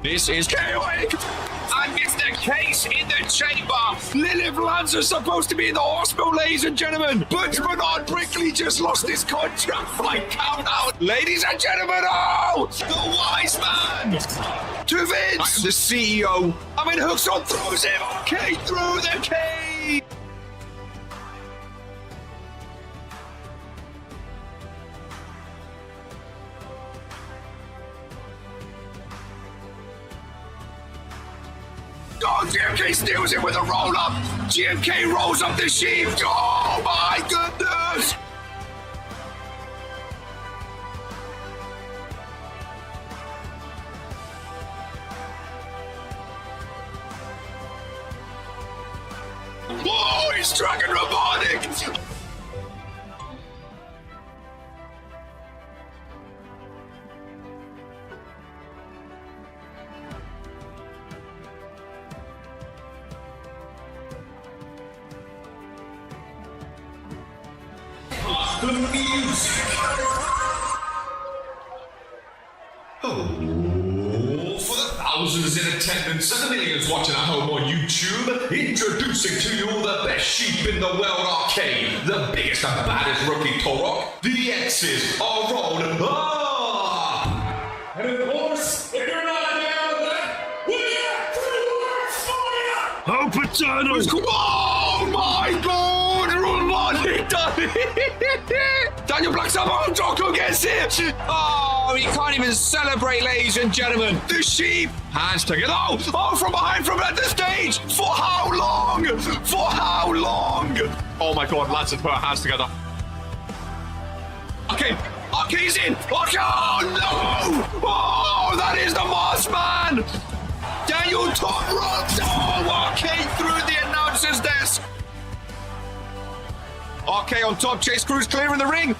This is chaotic. And it's the case in the chamber. Lilith Lance is supposed to be in the hospital, ladies and gentlemen. But Bernard Brickley just lost his contract by count-out. Ladies and gentlemen, oh! The wise man! To Vince! The CEO. I mean, Hookson throws him. Okay, through the cage. Oh, GMK steals it with a roll-up. GMK rolls up the sheep. Oh, my goodness. Oh, he's Dragon Robotic. The music. Oh, for the thousands in attendance and the millions watching at home on YouTube, introducing to you the best sheep in the world arcade, the biggest and baddest rookie Torok. The X's are rolled up. And of course, if you're not down with that, we have 2 words for you. Oh, Paterno! Oh my God! Robotic done it! Daniel Black's up on Jocko gets it! Oh, he can't even celebrate, ladies and gentlemen. The sheep hands together. Oh, from behind, from at the stage. For how long? For how long? Oh my God, lads, let's put our hands together. Okay, he's in. Okay, oh no! Oh, that is the Moss Man. Daniel top ropes. Oh, okay, through the announcer's desk. RK on top, Chase Cruz clearing the ring.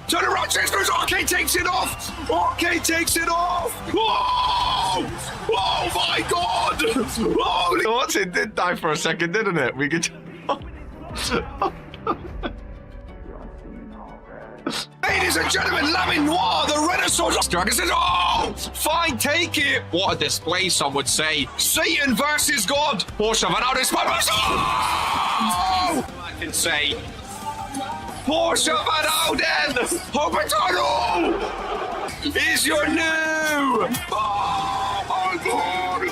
Turn around, Chase Cruz. RK takes it off. RK takes it off. Whoa! Oh my God! Holy what? It did die for a second, didn't it? We could. Ladies and gentlemen, Lamin Noir, the Renaissance Dragon says, oh, fine, take it. What a display, some would say. Satan versus God. Porsche Van Audis. Oh! I can say. Porsche Van Auden. Hopatano is your new. Oh, my God.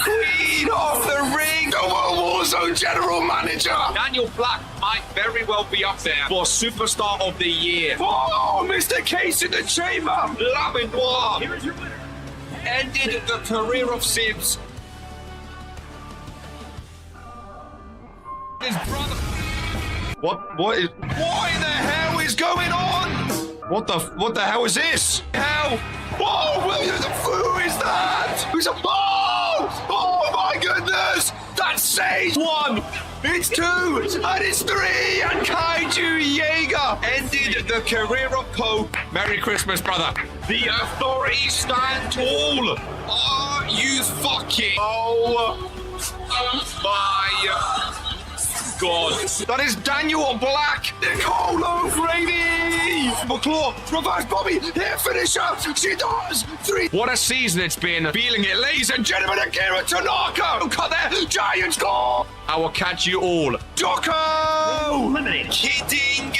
Queen of the Ring, the Warzone General Manager. Daniel Black might very well be up there for Superstar of the Year. Oh, Mr. Case in the chamber. Lamin Noir. Here is your winner. Ended the career of Sibs. His brother. What in the hell is going on? What the hell is this? Hell? Whoa, who is that? Who's a oh my goodness! That's Sage! 1, it's 2, and it's 3, and Kaiju Jaeger ended the career of Poe. Merry Christmas, brother. The authorities stand tall. Are you fucking? Oh my God. That is Daniel Black. Nicole O'Grady. McClaw. Reverse Bobby. Here finisher. She does. 3. What a season it's been. Feeling it, ladies and gentlemen. Akira Tanaka. Cut there. Giant score. I will catch you all. Jocko. Eliminate. Kidding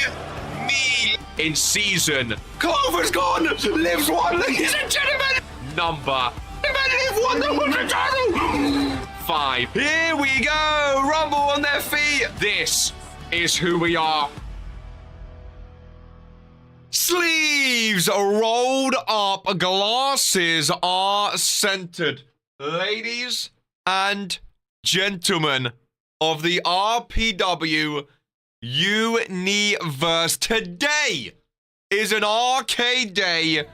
me. In season. Clover's gone. Lives 1, ladies and gentlemen. Number. Live 1. The 5. Here we go. Rumble on their feet. This is who we are. Sleeves rolled up. Glasses are centered. Ladies and gentlemen of the RPW Universe. Today is an arcade day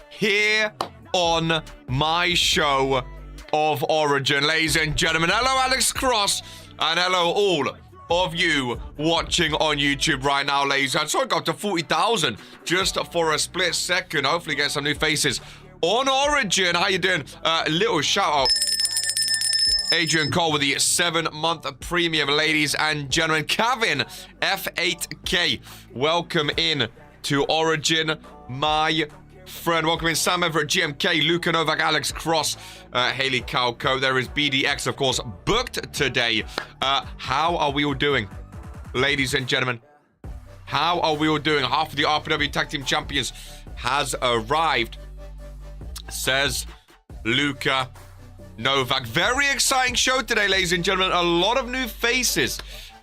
here on my show of Origin. Ladies and gentlemen, hello Alex Cross, and hello all of you watching on YouTube right now, ladies. I saw it got to 40,000 just for a split second. Hopefully get some new faces on Origin. How you doing? Little shout out. Adrian Cole with the 7-month premium, ladies and gentlemen. Kevin, F8K, welcome in to Origin, my friend. Welcome in Sam Everett, GMK, Lucha, Novak, Alex Cross, Haley Calco. There is BDX, of course, booked today. How are we all doing, ladies and gentlemen? How are we all doing? Half of the RPW Tag Team Champions has arrived, says Lucha, Novak. Very exciting show today, ladies and gentlemen. A lot of new faces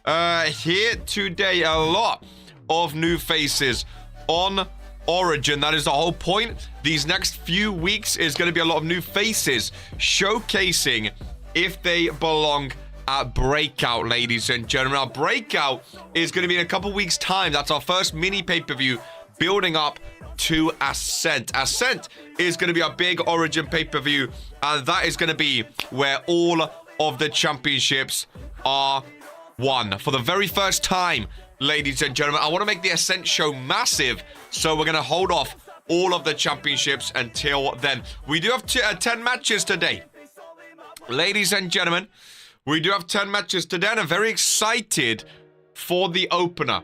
here today. A lot of new faces on Origin. That is the whole point. These next few weeks is going to be a lot of new faces showcasing if they belong at Breakout, ladies and gentlemen. Our Breakout is going to be in a couple weeks' time. That's our first mini pay-per-view building up to Ascent. Ascent is going to be our big Origin pay-per-view, and that is going to be where all of the championships are won. For the very first time, ladies and gentlemen, I want to make the Ascent show massive, so we're going to hold off all of the championships until then. We do have 10 matches today. Ladies and gentlemen, we do have 10 matches today, and I'm very excited for the opener.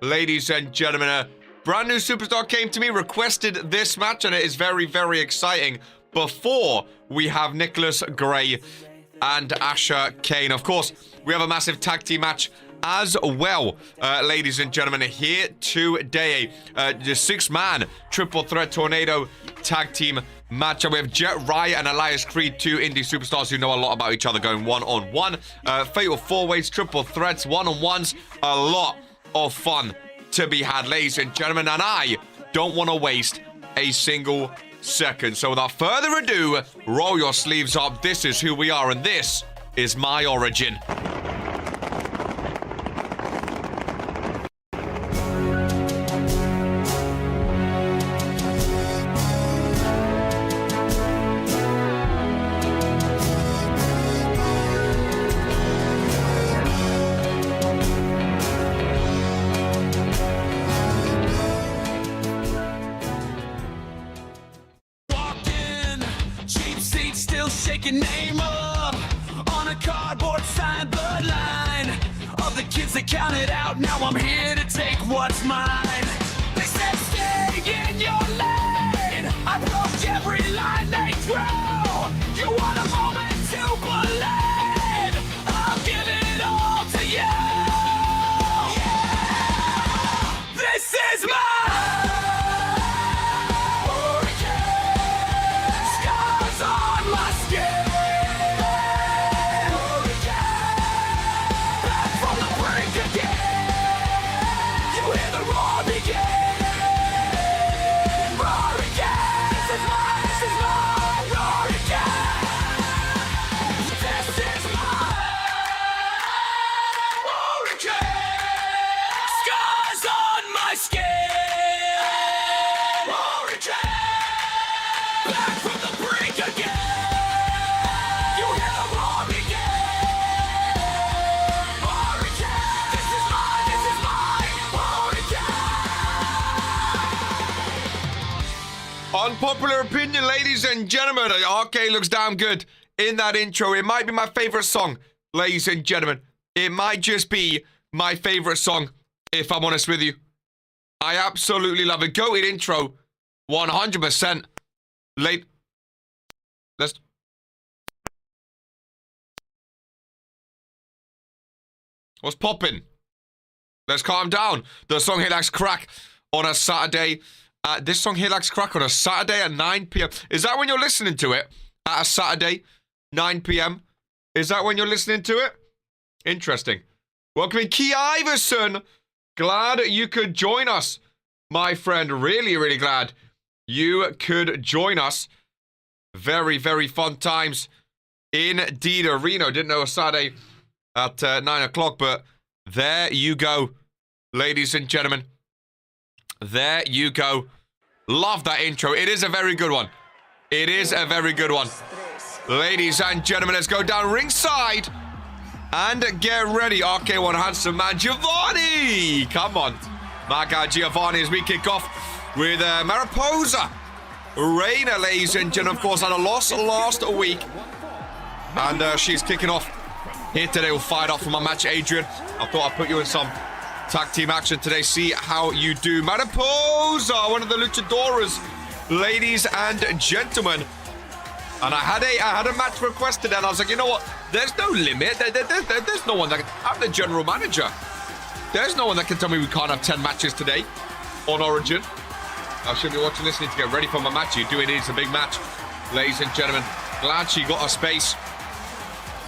Ladies and gentlemen, a brand new superstar came to me, requested this match, and it is very, very exciting. Before we have Nicholas Gray and Asha Kane. Of course, we have a massive tag team match as well, ladies and gentlemen, here today. The 6-man triple threat tornado tag team matchup. We have Jet Ryot and Elias Creed, two indie superstars who know a lot about each other, going one-on-one. Fatal four-ways, triple threats, one-on-ones. A lot of fun to be had, ladies and gentlemen, and I don't want to waste a single second. So without further ado, roll your sleeves up. This is who we are, and this is my Origin. Name up on a cardboard sign, bloodline of the kids that counted out. Now I'm here to take what's mine. They said stay in your lane. I broke every line they drew. You want a moment to believe? I'll give it all to you. Yeah. This is my Unpopular opinion, ladies and gentlemen. RK looks damn good in that intro. It might be my favorite song, ladies and gentlemen. It might just be my favorite song, if I'm honest with you. I absolutely love it. Goated intro, 100%. What's popping? Let's calm down. The song here likes crack on a Saturday. This song here likes crack on a Saturday at 9 p.m. Is that when you're listening to it? At a Saturday, 9 p.m.? Is that when you're listening to it? Interesting. Welcome in, Key Iverson. Glad you could join us, my friend. Really, really glad you could join us. Very, very fun times indeed. Reno didn't know a Saturday at 9 o'clock, but there you go, ladies and gentlemen. There you go. Love that intro. It is a very good one. It is a very good one. Ladies and gentlemen, let's go down ringside and get ready. RK1 handsome man, Giovanni. Come on. My guy Giovanni, as we kick off with Mariposa Reina, ladies and gentlemen. Of course, had a loss last week. And she's kicking off here today. We'll fight off from my match, Adrian. I thought I'd put you in some tag team action today. See how you do. Mariposa, one of the luchadoras ladies and gentlemen. And I had a match requested, and I was like, you know what? There's no limit. There's no one that I'm the general manager. There's no one that can tell me we can't have 10 matches today on Origin. I should be watching this. Need to get ready for my match. You do it. It's a big match, ladies and gentlemen. Glad she got her space.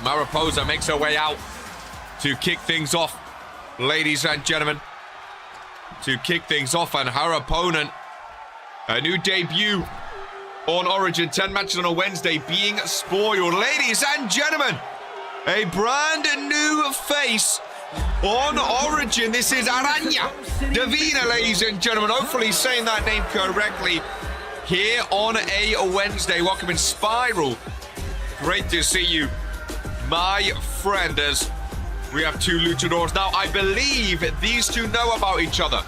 Mariposa makes her way out to kick things off, ladies and gentlemen. To kick things off, and her opponent, a new debut on Origin, 10 matches on a Wednesday, being spoiled. Ladies and gentlemen, a brand new face on Origin. This is Aranya Divina, ladies and gentlemen. Hopefully saying that name correctly here on a Wednesday. Welcome in Spiral. Great to see you, my friend, as we have two luchadors. Now, I believe these two know about each other.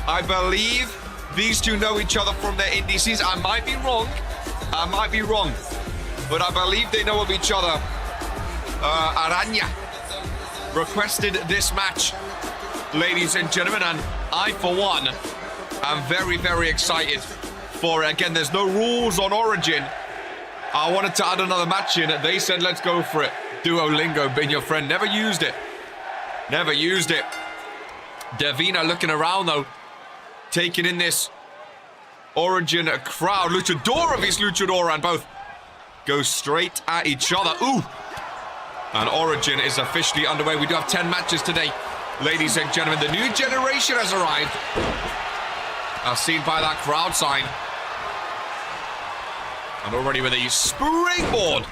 I believe these two know each other from their indices. I might be wrong. But I believe they know of each other. Aranya requested this match, ladies and gentlemen, and I, for one, am very, very excited for it. Again, there's no rules on Origin. I wanted to add another match in. They said, let's go for it. Duolingo, been your friend. Never used it. Never used it. Davina looking around, though, taking in this Origin crowd. Luchadora vs Luchadora, and both go straight at each other. Ooh. And Origin is officially underway. We do have 10 matches today, ladies and gentlemen. The new generation has arrived, as seen by that crowd sign. And already with a springboard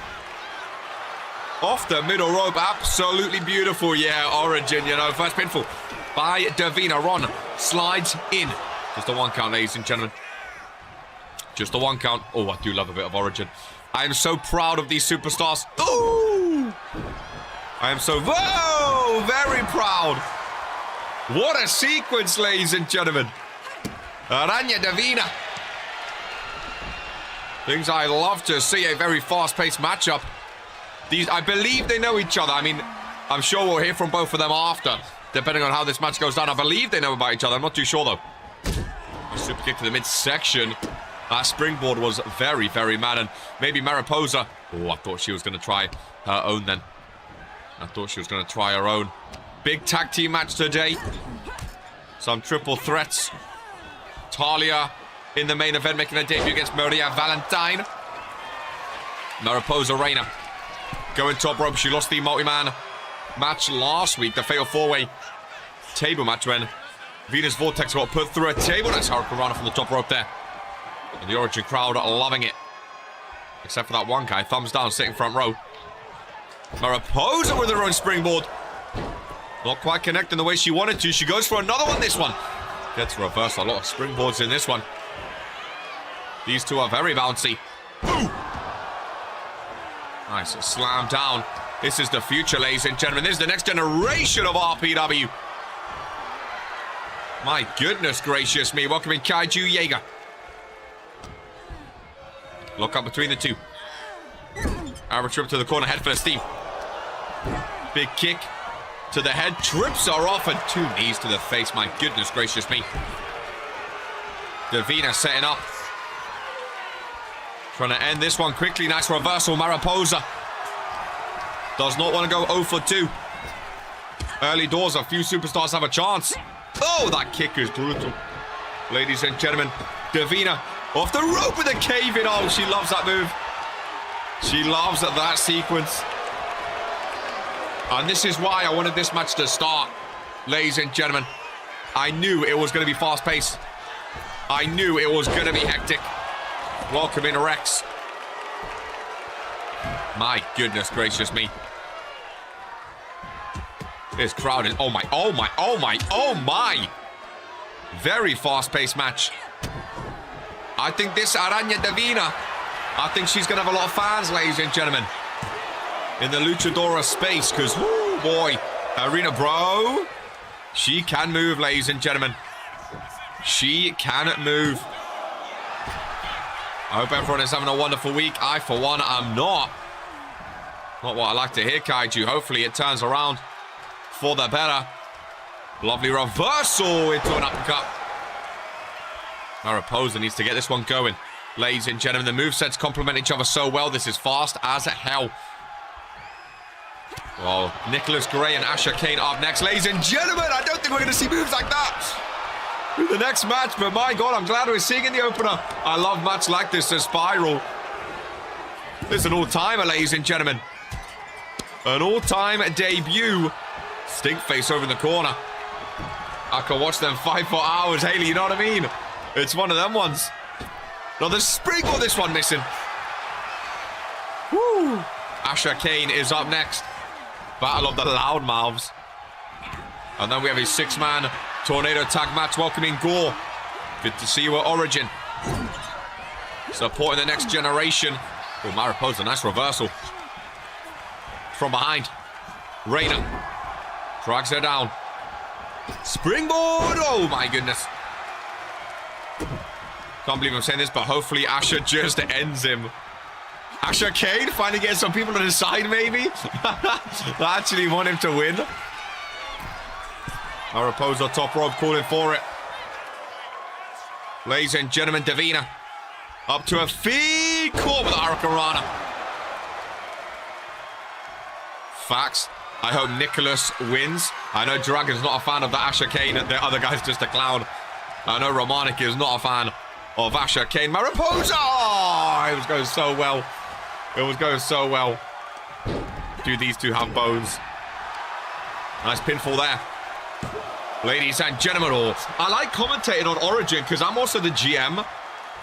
off the middle rope. Absolutely beautiful. Yeah, Origin, you know. First pinfall by Davina. Ron slides in. Just a 1 count, ladies and gentlemen. Just a 1 count. Oh, I do love a bit of Origin. I am so proud of these superstars. Ooh! I am so very proud. What a sequence, ladies and gentlemen. Aranya Davina. Things I love to see. A very fast-paced matchup. These, I believe they know each other. I mean, I'm sure we'll hear from both of them after, depending on how this match goes down. I believe they know about each other. I'm not too sure, though. A super kick to the midsection. That springboard was very, very mad. And maybe Mariposa. Oh, I thought she was going to try her own then. Big tag team match today. Some triple threats. Talia in the main event, making her debut against Maria Valentine. Mariposa Reina going top rope. She lost the multi-man match last week, the fatal 4-way table match, when Venus Vortex got put through a table. That's Hurricane Rana from the top rope there. And the Origin crowd are loving it. Except for that one guy, thumbs down, sitting front row. Mariposa with her own springboard. Not quite connecting the way she wanted to. She goes for another one, this one. Gets reversed. A lot of springboards in this one. These two are very bouncy. Ooh. Nice slam down. This is the future, ladies and gentlemen. This is the next generation of RPW. My goodness gracious me. Welcome in Kaiju Jaeger. Lock up between the two. Arrow trip to the corner, head for the steam. Big kick to the head. Trips are off, and 2 knees to the face. My goodness gracious me. Davina setting up. Trying to end this one quickly. Nice reversal. Mariposa does not want to go 0 for 2. Early doors, a few superstars have a chance. Oh, that kick is brutal. Ladies and gentlemen, Davina off the rope with a cave in. Oh, she loves that move. She loves that sequence. And this is why I wanted this match to start, ladies and gentlemen. I knew it was going to be fast-paced. I knew it was going to be hectic. Welcome in, Rex. My goodness gracious me. This crowd is... Oh my. Very fast-paced match. I think this Aranya Davina, I think she's going to have a lot of fans, ladies and gentlemen, in the Luchadora space, because, whoo, boy, Arena Bro, she can move, ladies and gentlemen. She can move. I hope everyone is having a wonderful week. I, for one, am not. Not what I like to hear, Kaiju. Hopefully it turns around for the better. Lovely reversal into an uppercut. Mariposa needs to get this one going. Ladies and gentlemen, the movesets complement each other so well. This is fast as hell. Oh, Nicholas Gray and Asha Kane up next. Ladies and gentlemen, I don't think we're going to see moves like that in the next match, but my God, I'm glad we're seeing in the opener. I love matches like this, a spiral. This is an all-timer, ladies and gentlemen. An all-time debut. Stinkface over in the corner. I can watch them fight for hours, Haley, you know what I mean? It's one of them ones. No, the springboard, this one missing. Woo! Asha Kane is up next. Battle of the Loudmouths. And then we have a 6-man tornado tag match welcoming Gore. Good to see you at Origin. Supporting the next generation. Oh, Mariposa, nice reversal. From behind. Reina drags her down. Springboard! Oh my goodness. Can't believe I'm saying this, but hopefully Asha just ends him. Asha Kane finally getting some people on his side, maybe? I actually want him to win. Mariposa top rope calling for it. Ladies and gentlemen, Davina up to her feet. Caught with the Hurricanrana. Facts. I hope Nicholas wins. I know Dragon's not a fan of the Asha Kane. The other guy's just a clown. I know Romanik is not a fan of Asha Kane. Mariposa! Oh, it was going so well. It was going so well. Do these two have bones? Nice pinfall there. Ladies and gentlemen, I like commentating on Origin because I'm also the GM.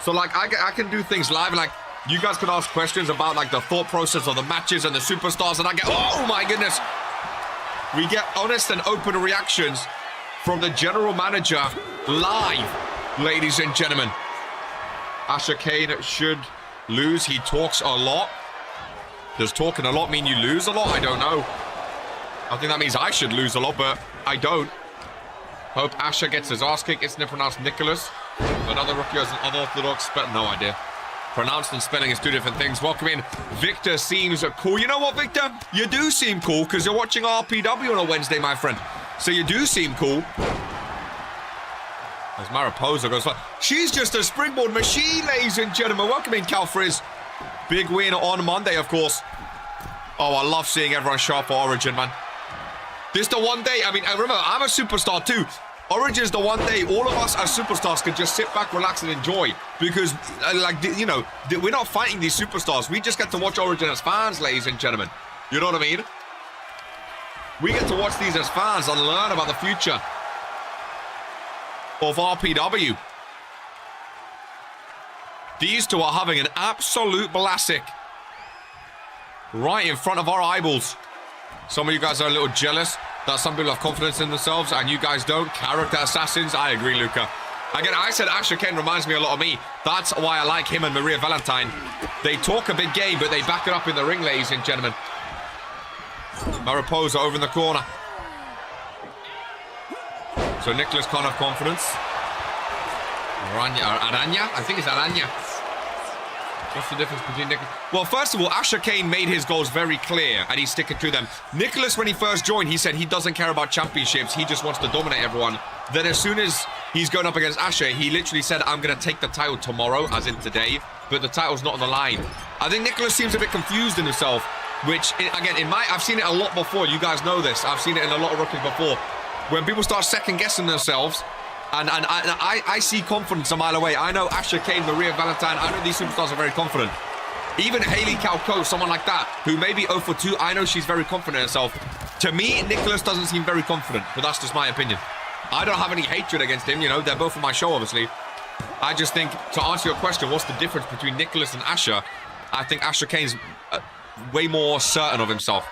So, like, I can do things live. Like, you guys can ask questions about, like, the thought process of the matches and the superstars. And I get, oh, my goodness. We get honest and open reactions from the general manager live, ladies and gentlemen. Asha Kane should lose. He talks a lot. Does talking a lot mean you lose a lot? I don't know. I think that means I should lose a lot, but I don't. Hope Asha gets his ass kicked. It's pronounced Nicholas. Another rookie as an unorthodox, but no idea. Pronounced and spelling is two different things. Welcome in. Victor seems cool. You know what, Victor? You do seem cool because you're watching RPW on a Wednesday, my friend. So you do seem cool. As Mariposa goes, she's just a springboard machine, ladies and gentlemen. Welcome in, Cal Frizz. Big win on Monday, of course. Oh, I love seeing everyone show up for Origin, man. This is the one day, I mean, remember, I'm a superstar too. Origin is the one day all of us as superstars can just sit back, relax, and enjoy. Because, like, you know, we're not fighting these superstars. We just get to watch Origin as fans, ladies and gentlemen. You know what I mean? We get to watch these as fans and learn about the future of RPW. These two are having an absolute classic right in front of our eyeballs. Some of you guys are a little jealous that some people have confidence in themselves and you guys don't. Character assassins. I agree, Luca. Again, I said Asha Kane reminds me a lot of me. That's why I like him and Maria Valentine. They talk a big game, but they back it up in the ring, ladies and gentlemen. Mariposa over in the corner. So Nicholas can't have confidence. Aranya? I think it's Aranya. What's the difference between Nicholas? Well, first of all, Asha Kane made his goals very clear, and he's sticking to them. Nicholas, when he first joined, he said he doesn't care about championships. He just wants to dominate everyone. Then as soon as he's going up against Asha, he literally said, I'm going to take the title tomorrow, as in today, but the title's not on the line. I think Nicholas seems a bit confused in himself, which, again, I've seen it a lot before. You guys know this. I've seen it in a lot of rookies before. When people start second-guessing themselves, and I see confidence a mile away. I know Asha Kane, Maria Valentine, I know these superstars are very confident. Even Haley Calco, someone like that, who may be 0 for 2, I know she's very confident in herself. To me, Nicholas doesn't seem very confident, but that's just my opinion. I don't have any hatred against him, you know, they're both on my show, obviously. I just think, to answer your question, what's the difference between Nicholas and Asha? I think Asha Kane's way more certain of himself.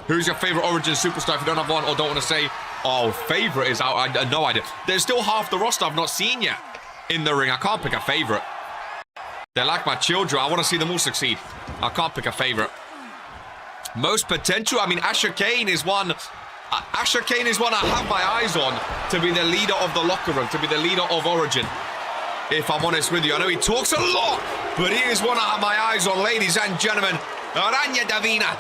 Who's your favorite Origin superstar if you don't have one or don't want to say? Oh, favorite is out. I no idea. There's still half the roster I've not seen yet in the ring. I can't pick a favorite. They're like my children. I want to see them all succeed. I can't pick a favorite. Most potential. I mean, Asha Kane is one. Asha Kane is one I have my eyes on to be the leader of the locker room, to be the leader of Origin. If I'm honest with you, I know he talks a lot, but he is one I have my eyes on, ladies and gentlemen. Aranya Davina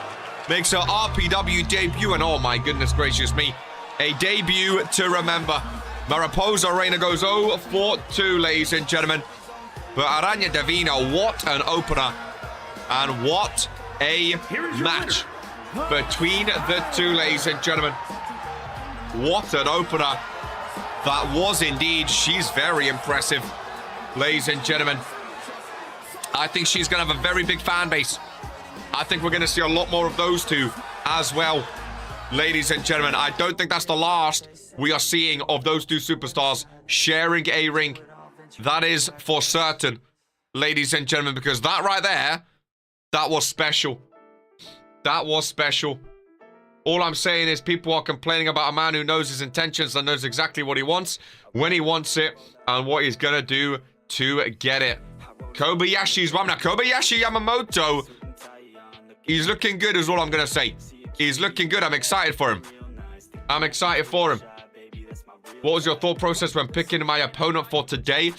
makes her RPW debut, and oh my goodness gracious me. A debut to remember. Mariposa Reina goes 0 for 2, ladies and gentlemen. But Aranya Davina, what an opener. And what a match between the two, ladies and gentlemen. What an opener that was indeed. She's very impressive, ladies and gentlemen. I think she's going to have a very big fan base. I think we're going to see a lot more of those two as well, ladies and gentlemen. I don't think that's the last we are seeing of those two superstars sharing a ring. That is for certain, ladies and gentlemen, because that right there, that was special. That was special. All I'm saying is people are complaining about a man who knows his intentions and knows exactly what he wants, when he wants it, and what he's going to do to get it. Kobayashi's Wamna. Kobayashi Yamamoto. He's looking good is all I'm going to say. He's looking good. I'm excited for him. I'm excited for him. What was your thought process when picking my opponent for today?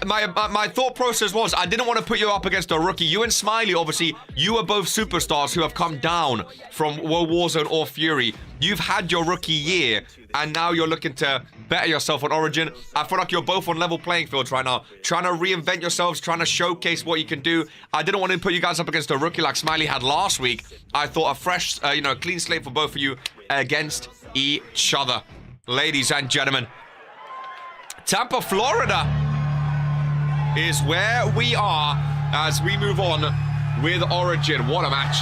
My thought process was I didn't want to put you up against a rookie. You and Smiley, obviously, you are both superstars who have come down from Warzone or Fury. You've had your rookie year, and now you're looking to better yourself on Origin. I feel like you're both on level playing fields right now, trying to reinvent yourselves, trying to showcase what you can do. I didn't want to put you guys up against a rookie like Smiley had last week. I thought a fresh, clean slate for both of you against each other. Ladies and gentlemen, Tampa, Florida is where we are as we move on with Origin. What a match.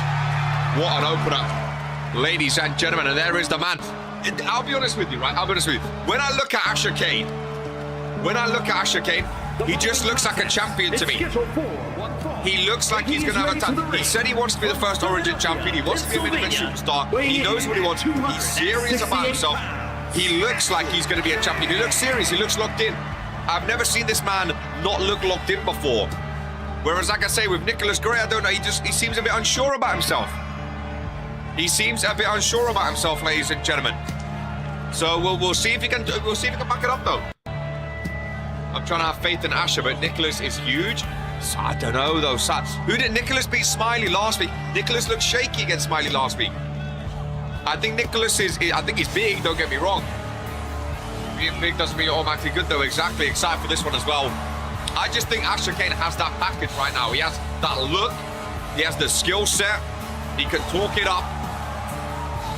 What an opener. Ladies and gentlemen, and there is the man. I'll be honest with you, right? I'll be honest with you. When I look at Asha Kane, he just looks like a champion to me. He looks like he's going to have a time. He said he wants to be the first Origin champion. He wants to be a mid-event superstar. He knows what he wants. He's serious about himself. He looks like he's going to be a champion. He looks serious. He looks locked in. I've never seen this man not look locked in before. Whereas, like I say, with Nicholas Gray, I don't know, he seems a bit unsure about himself. He seems a bit unsure about himself, ladies and gentlemen. So we'll see if he can back it up, though. I'm trying to have faith in Asha, but Nicholas is huge. So I don't know, though. Who did Nicholas beat Smiley last week? Nicholas looked shaky against Smiley last week. I think Nicholas I think he's big, don't get me wrong. Being big doesn't mean you're automatically good, though. Exactly. Excited for this one as well. I just think Asha Kane has that package right now. He has that look. He has the skill set. He can talk it up.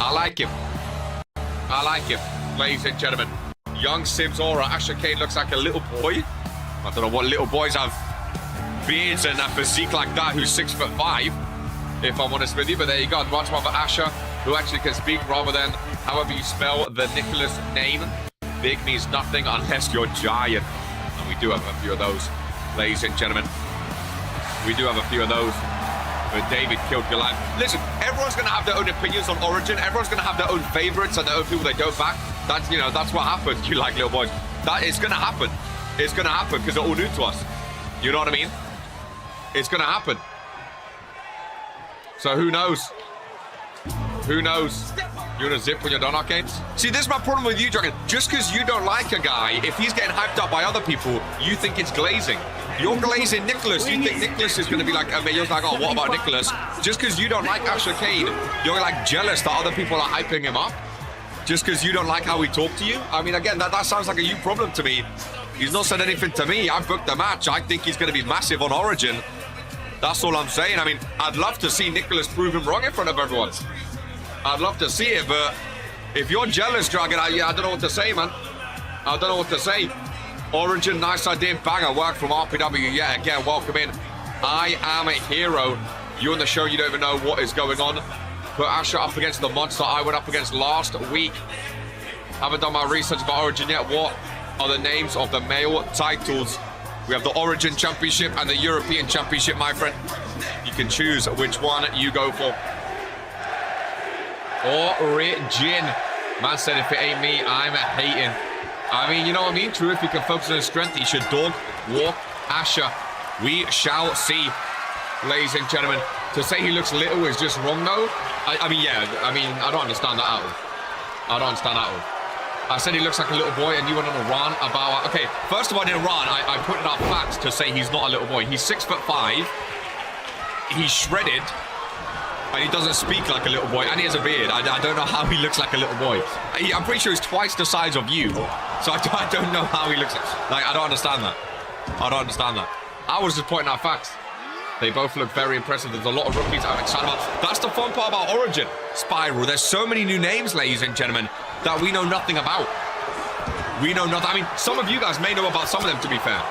I like him. I like him, ladies and gentlemen. Young Sims aura. Asha Kane looks like a little boy. I don't know what little boys have beards and a physique like that who's 6'5", if I'm honest with you. But there you go. I'd much rather Asha, who actually can speak, rather than however you spell the Nicholas name. Big means nothing unless you're giant. And we do have a few of those, ladies and gentlemen. We do have a few of those. But David killed Goliath. Listen, everyone's going to have their own opinions on Origin. Everyone's going to have their own favorites and their own people they don't back. That's what happens. You like little boys. It's going to happen. It's going to happen because they're all new to us. You know what I mean? It's going to happen. So who knows? Who knows? You want to zip when you're done, Arcade? See, this is my problem with you, Dragon. Just because you don't like a guy, if he's getting hyped up by other people, you think it's glazing. You're glazing Nicholas. You think Nicholas is going to be like, you're like, oh, what about Nicholas? Just because you don't like Asha Kane, you're like jealous that other people are hyping him up. Just because you don't like how he talked to you. I mean, again, that sounds like a you problem to me. He's not said anything to me. I booked the match. I think he's going to be massive on Origin. That's all I'm saying. I mean, I'd love to see Nicholas prove him wrong in front of everyone. I'd love to see it, but if you're jealous, Dragon, I don't know what to say, man. I don't know what to say. Origin, nice idea, banger work from RPW. Yeah, again, welcome in. I am a hero. You on the show, you don't even know what is going on. Put Asha up against the monster I went up against last week. Haven't done my research about Origin yet. What are the names of the male titles? We have the Origin Championship and the European Championship, my friend. You can choose which one you go for. Origin. Man said if it ain't me, I'm hating. I mean, you know what I mean? True, if he can focus on his strength, he should dog walk Asha. We shall see, ladies and gentlemen. To say he looks little is just wrong, though. I mean, I don't understand that at all. I don't understand that at all. I said he looks like a little boy, and you went on a rant about... Okay, first of all, I didn't rant. I put it up facts to say he's not a little boy. He's 6'5". He's shredded. And he doesn't speak like a little boy, and he has a beard. I don't know how he looks like a little boy. I'm pretty sure he's twice the size of you. So I don't know how he looks like. I don't understand that. I don't understand that. I was just pointing out facts. They both look very impressive. There's a lot of rookies I'm excited about. That's the fun part about Origin. Spiral. There's so many new names, ladies and gentlemen, that we know nothing about. We know nothing. I mean, some of you guys may know about some of them, to be fair.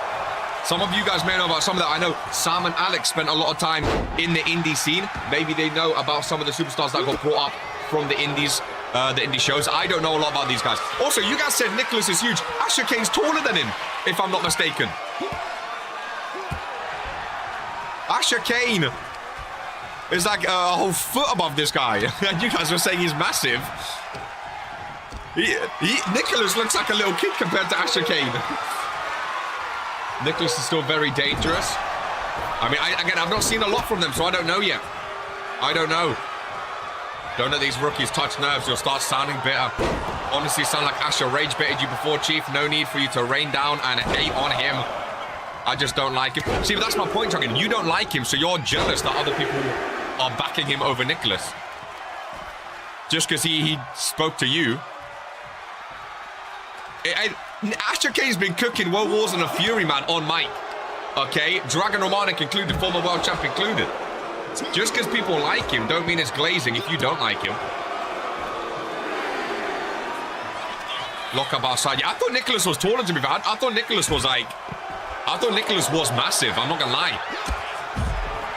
Some of you guys may know about some of that. I know Sam and Alex spent a lot of time in the indie scene. Maybe they know about some of the superstars that got brought up from the indies, the indie shows. I don't know a lot about these guys. Also, you guys said Nicholas is huge. Asha Kane's taller than him, if I'm not mistaken. Asha Kane is like a whole foot above this guy. And you guys were saying he's massive. Nicholas looks like a little kid compared to Asha Kane. Nicholas is still very dangerous. I mean, again, I've not seen a lot from them, so I don't know yet. I don't know. Don't let these rookies touch nerves. You'll start sounding bitter. Honestly, sound like Asha rage baited you before, Chief. No need for you to rain down and hate on him. I just don't like him. See, but that's my point, Dragon. You don't like him, so you're jealous that other people are backing him over Nicholas. Just because he spoke to you. Asha Kane's been cooking World Wars and a Fury, man, on mic. Okay? Dragon Romanik included, former world champ included. Just because people like him don't mean it's glazing if you don't like him. Lock up outside. Yeah, I thought Nicholas was taller, to be fair. I thought Nicholas was like... I thought Nicholas was massive, I'm not gonna lie.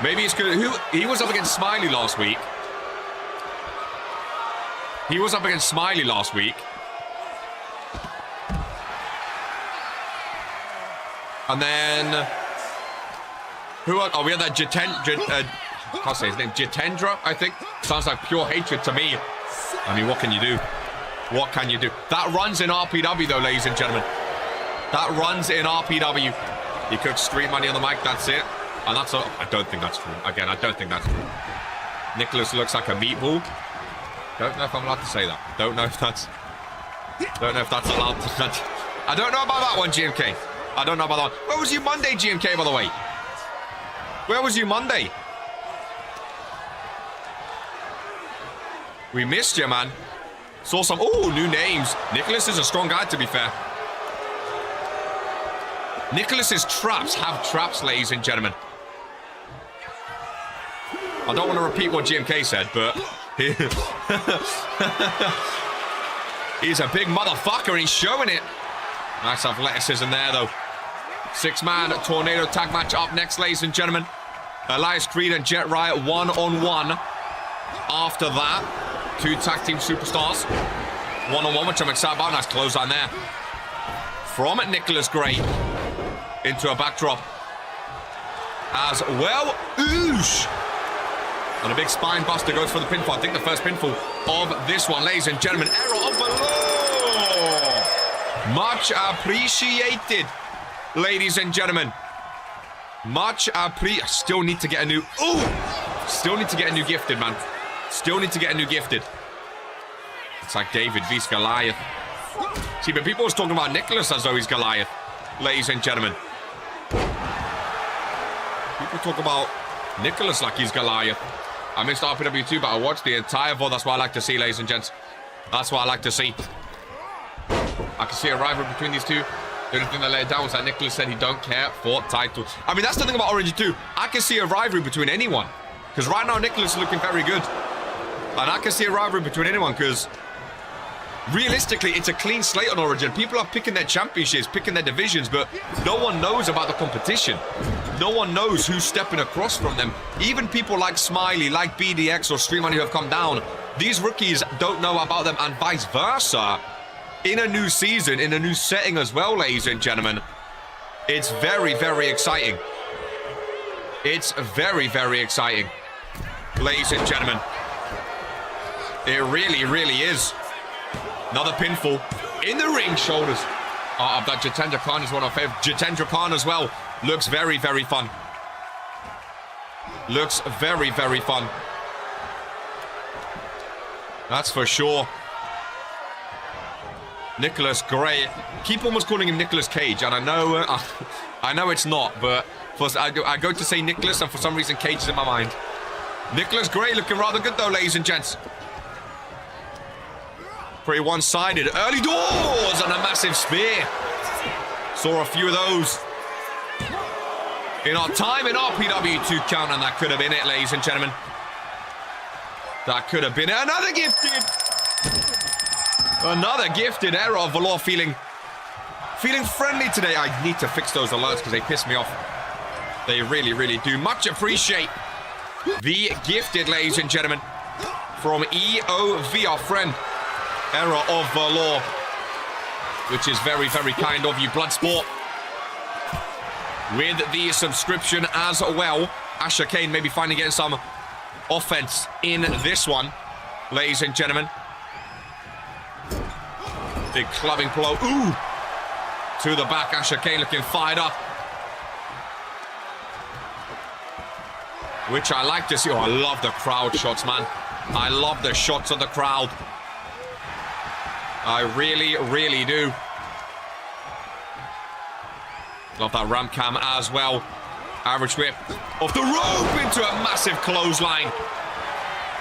Maybe it's good. He was up against Smiley last week. He was up against Smiley last week. And then... Who else? Oh, we had that I can't say his name. Jitendra, I think. Sounds like pure hatred to me. I mean, what can you do? What can you do? That runs in RPW, though, ladies and gentlemen. That runs in RPW. He cooks street money on the mic, that's it. And that's all. I don't think that's true. Again, I don't think that's true. Nicholas looks like a meatball. Don't know if I'm allowed to say that. Don't know if that's allowed to. I don't know about that one, GMK. I don't know about that one. Where was you Monday, GMK, by the way? Where was you Monday? We missed you, man. Saw some... Oh, new names. Nicholas is a strong guy, to be fair. Nicholas's traps have traps, ladies and gentlemen. I don't want to repeat what GMK said, but... He's a big motherfucker, and he's showing it. Nice athleticism there, though. Six-man tornado tag match up next, ladies and gentlemen. Elias Creed and Jet Ryot one-on-one. After that, two tag team superstars. One-on-one, which I'm excited about. Nice clothesline there. From Nicholas Gray into a backdrop. As well, oosh. And a big spine buster goes for the pinfall. I think the first pinfall of this one, ladies and gentlemen. Error of below. Much appreciated, ladies and gentlemen. Much appreciated. Still need to get a new... Ooh! Still need to get a new gifted, man. Still need to get a new gifted. It's like David vs Goliath. See, but people was talking about Nicholas as though he's Goliath, ladies and gentlemen. People talk about Nicholas like he's Goliath. I missed RPW 2, but I watched the entire VOD. That's what I like to see, ladies and gents. That's what I like to see. I can see a rivalry between these two. The only thing that let it down was that Nicholas said he don't care for titles. I mean, that's the thing about Origin 2. I can see a rivalry between anyone. Because right now, Nicholas is looking very good. And I can see a rivalry between anyone because realistically, it's a clean slate on Origin. People are picking their championships, picking their divisions, but no one knows about the competition. No one knows who's stepping across from them. Even people like Smiley, like BDX or Stream Money who have come down, these rookies don't know about them and vice versa. In a new season, in a new setting as well, ladies and gentlemen. It's very, very exciting. It's very, very exciting, ladies and gentlemen. It really, really is. Another pinfall in the ring, shoulders. That Jitendra Khan is one of our favorites. Jitendra Khan as well. Looks very, very fun. Looks very, very fun. That's for sure. Nicholas Gray. Keep almost calling him Nicolas Cage, and I know it's not, but I go to say Nicholas, and for some reason Cage is in my mind. Nicholas Gray looking rather good though, ladies and gents. Pretty one-sided. Early doors and a massive spear. Saw a few of those. in our time in RPW 2 count, and that could have been it, ladies and gentlemen. That could have been it. Another gifted. Another gifted error of Valor feeling friendly today. I need to fix those alerts because they piss me off. They really, really do. Much appreciate the gifted, ladies and gentlemen, from EOV, our friend. Error of Valor, which is very, very kind of you. Bloodsport with the subscription as well. Asha Kane maybe finally getting some offense in this one, ladies and gentlemen. Big clubbing blow. Ooh! To the back. Asha Kane looking fired up. Which I like to see. Oh, I love the crowd shots, man. I love the shots of the crowd. I really, really do. Love that ramp cam as well. Average whip off the rope into a massive clothesline.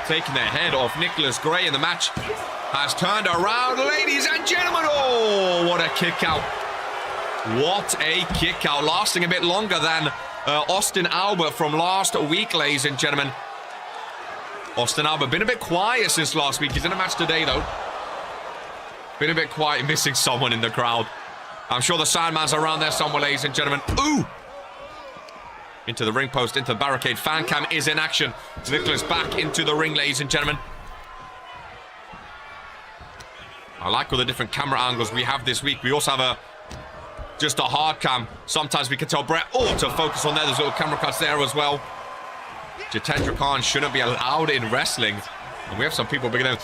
Taking the head off Nicholas Gray, and the match has turned around, ladies and gentlemen. Oh, what a kick out. What a kick out. Lasting a bit longer than Austin Albert from last week, ladies and gentlemen. Austin Albert been a bit quiet since last week. He's in a match today, though. Been a bit quiet, missing someone in the crowd. I'm sure the Sandman's around there somewhere, ladies and gentlemen. Ooh! Into the ring post, into the barricade. Fan cam is in action. Nicholas back into the ring, ladies and gentlemen. I like all the different camera angles we have this week. We also have just a hard cam. Sometimes we can tell Brett, to focus on there. There's little camera cuts there as well. Jitendra Khan shouldn't be allowed in wrestling. And we have some people beginning.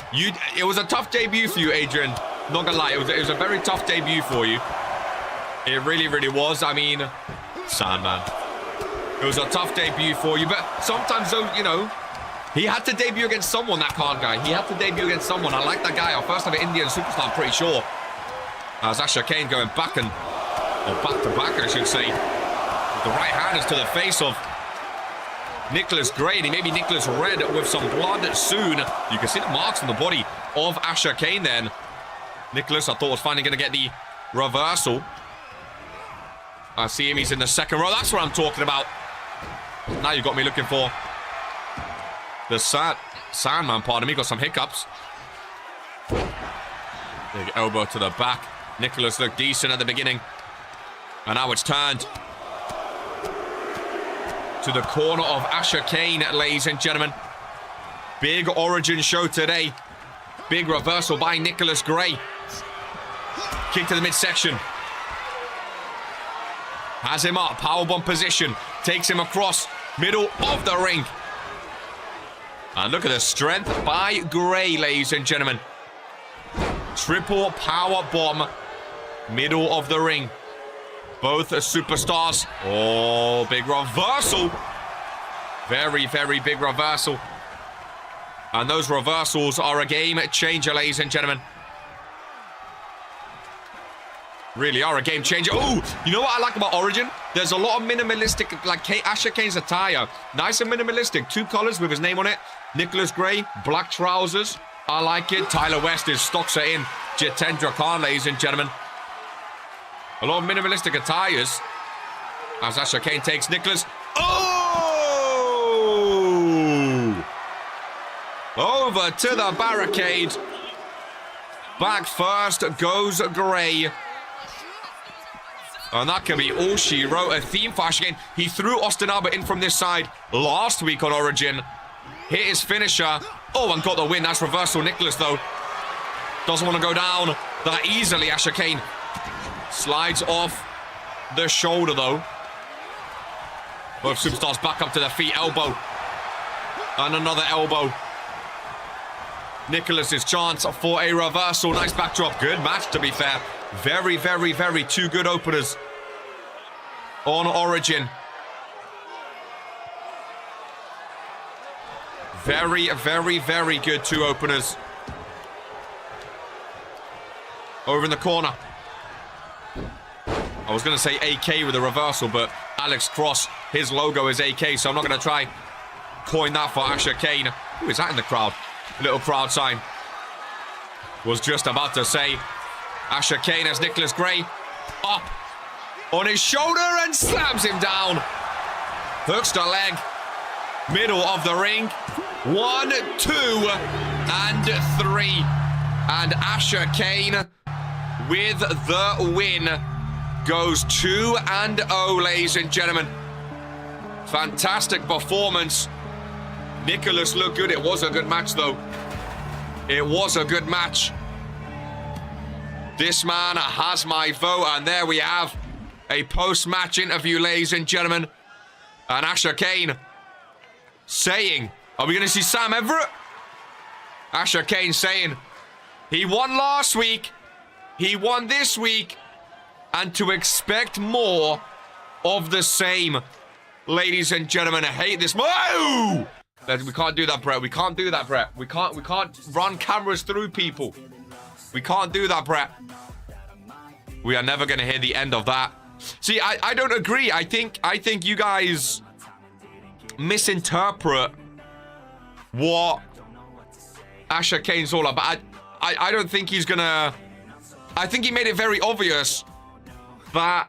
It was a tough debut for you, Adrian. Not gonna lie, it was a very tough debut for you. It really, really was. I mean, Sandman. It was a tough debut for you, but sometimes, though, you know, he had to debut against someone, that Khan guy. He had to debut against someone. I like that guy. Our first ever Indian superstar, I'm pretty sure. As Asha Kane going back to back, I should say. The right hand is to the face of Nicholas Gray, and he may be Nicholas Red with some blood soon. You can see the marks on the body of Asha Kane then. Nicholas, I thought, was finally going to get the reversal. I see him, he's in the second row. That's what I'm talking about. Now you've got me looking for the Sandman, pardon me. Got some hiccups. Big elbow to the back. Nicholas looked decent at the beginning. And now it's turned to the corner of Asha Kane, ladies and gentlemen. Big origin show today. Big reversal by Nicholas Gray. Kick to the midsection. Has him up, powerbomb position. Takes him across, middle of the ring. And look at the strength by Gray, ladies and gentlemen. Triple power bomb, middle of the ring. Both superstars. Oh, big reversal. Very, very big reversal. And those reversals are a game changer, ladies and gentlemen. Really are a game changer. Oh, you know what I like about Origin? There's a lot of minimalistic, like Asha Kane's attire. Nice and minimalistic. 2 colors with his name on it. Nicholas Gray, black trousers. I like it. Tyler West is stocks are in. Jitendra Khan, ladies and gentlemen. A lot of minimalistic attires. As Asha Kane takes Nicholas. Oh! Over to the barricade. Back first goes Gray. And that can be all she wrote. A theme for Asha Kane. He threw Austin Albert in from this side last week on Origin. Hit his finisher. Oh, and got the win. That's reversal. Nicholas, though, doesn't want to go down that easily. Asha Kane slides off the shoulder, though. Both superstars back up to their feet. Elbow. And another elbow. Nicholas's chance for a reversal. Nice backdrop. Good match, to be fair. Very, very, very 2 good openers on Origin. Very, very, very good 2 openers. Over in the corner. I was going to say AK with a reversal, but Alex Cross, his logo is AK, so I'm not going to try coin that for Asha Kane. Who is that in the crowd? Little crowd sign. Was just about to say Asha Kane as Nicholas Gray up on his shoulder and slams him down. Hooks the leg. Middle of the ring. 1, 2, and 3. And Asha Kane with the win. Goes 2-0, ladies and gentlemen. Fantastic performance. Nicholas looked good. It was a good match, though. It was a good match. This man has my vote, and there we have a post-match interview, ladies and gentlemen. And Asha Kane saying, are we going to see Sam Everett? Asha Kane saying, he won last week, he won this week, and to expect more of the same. Ladies and gentlemen, I hate this. Whoa! We can't do that, Brett. We can't do that, Brett. We can't run cameras through people. We can't do that, Brett. We are never going to hear the end of that. See, I don't agree. I think you guys misinterpret what Asha Kane's all about. I don't think he's gonna... I think he made it very obvious that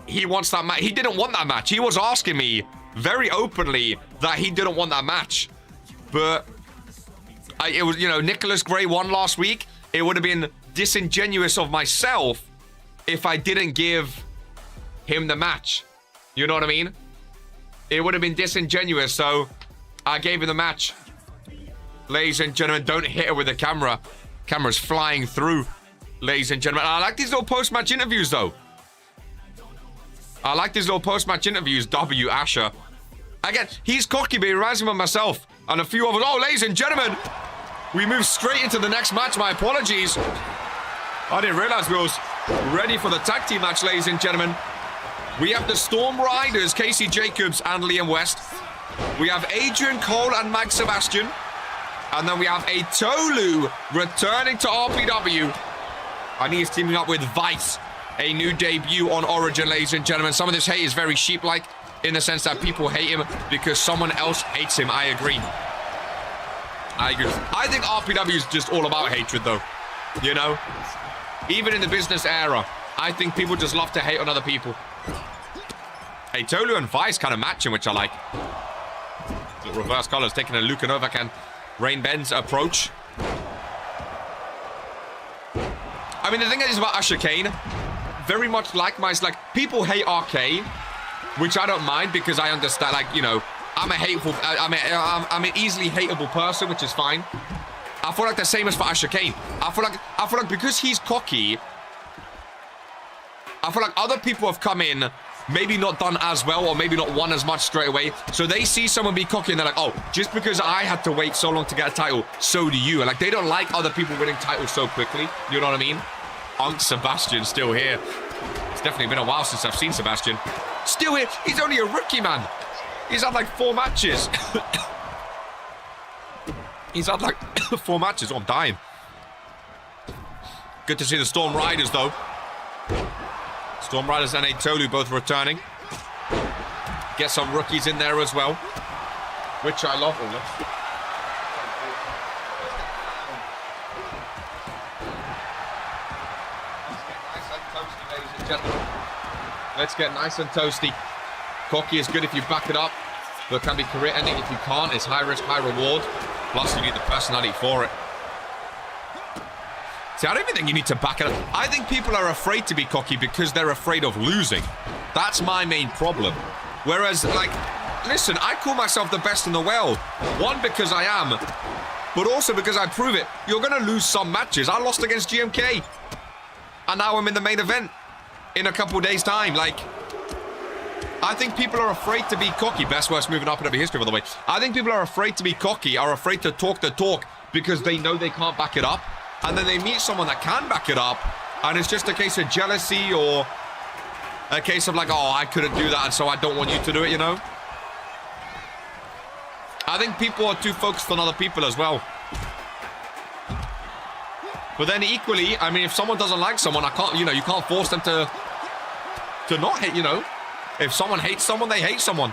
he wants that match. He didn't want that match. He was asking me very openly that he didn't want that match. But it was, you know, Nicholas Gray won last week. It would have been disingenuous of myself if I didn't give him the match. You know what I mean? It would have been disingenuous, so I gave him the match. Ladies and gentlemen, don't hit it with the camera. Camera's flying through, ladies and gentlemen. I like these little post-match interviews, though. I like these little post-match interviews, W. Asha. Again, he's cocky, but he reminds me of myself and a few of us. Oh, ladies and gentlemen, we move straight into the next match. My apologies. I didn't realize we was ready for the tag team match, ladies and gentlemen. We have the Storm Riders, Casey Jacobs and Liam West. We have Adrian Cole and Mike Sebastian. And then we have a Tolu returning to RPW. And he is teaming up with Vice. A new debut on Origin, ladies and gentlemen. Some of this hate is very sheep-like in the sense that people hate him because someone else hates him. I agree. I agree. I think RPW is just all about hatred, though. You know? Even in the business era, I think people just love to hate on other people. Hey, Tolu and Vice kind of matching, which I like. Reverse colors, taking a Lucha Novak and Rain Ben's approach. I mean, the thing is about Asha Kane, very much like people hate RK, which I don't mind because I understand, like, you know, I'm an easily hateable person, which is fine. I feel like the same as for Asha Kane. I feel like because he's cocky, I feel like other people have come in, maybe not done as well, or maybe not won as much straight away. So they see someone be cocky and they're like, oh, just because I had to wait so long to get a title, so do you. And like, they don't like other people winning titles so quickly. You know what I mean? Unc Sebastian still here. It's definitely been a while since I've seen Sebastian. Still here. He's only a rookie, man. He's had like 4 matches. He's had like 4 matches. Oh, I'm dying. Good to see the Storm Riders, though. Storm Riders and Tolu both returning. Get some rookies in there as well, which I love. Let's get nice and toasty. Cocky is good if you back it up, but can be career ending if you can't. It's high risk, high reward. Plus, you need the personality for it. See, I don't even think you need to back it up. I think people are afraid to be cocky because they're afraid of losing. That's my main problem. Whereas, like, listen, I call myself the best in the world. One, because I am, but also because I prove it. You're going to lose some matches. I lost against GMK. And now I'm in the main event in a couple days' time. Like, I think people are afraid to be cocky. Best worst moving up in WWE history, by the way. I think people are afraid to be cocky, are afraid to talk the talk because they know they can't back it up. And then they meet someone that can back it up, and it's just a case of jealousy or a case of like, oh, I couldn't do that, and so I don't want you to do it, you know? I think people are too focused on other people as well. But then equally, I mean, if someone doesn't like someone, I can't, you know, you can't force them to not hate, you know? If someone hates someone, they hate someone.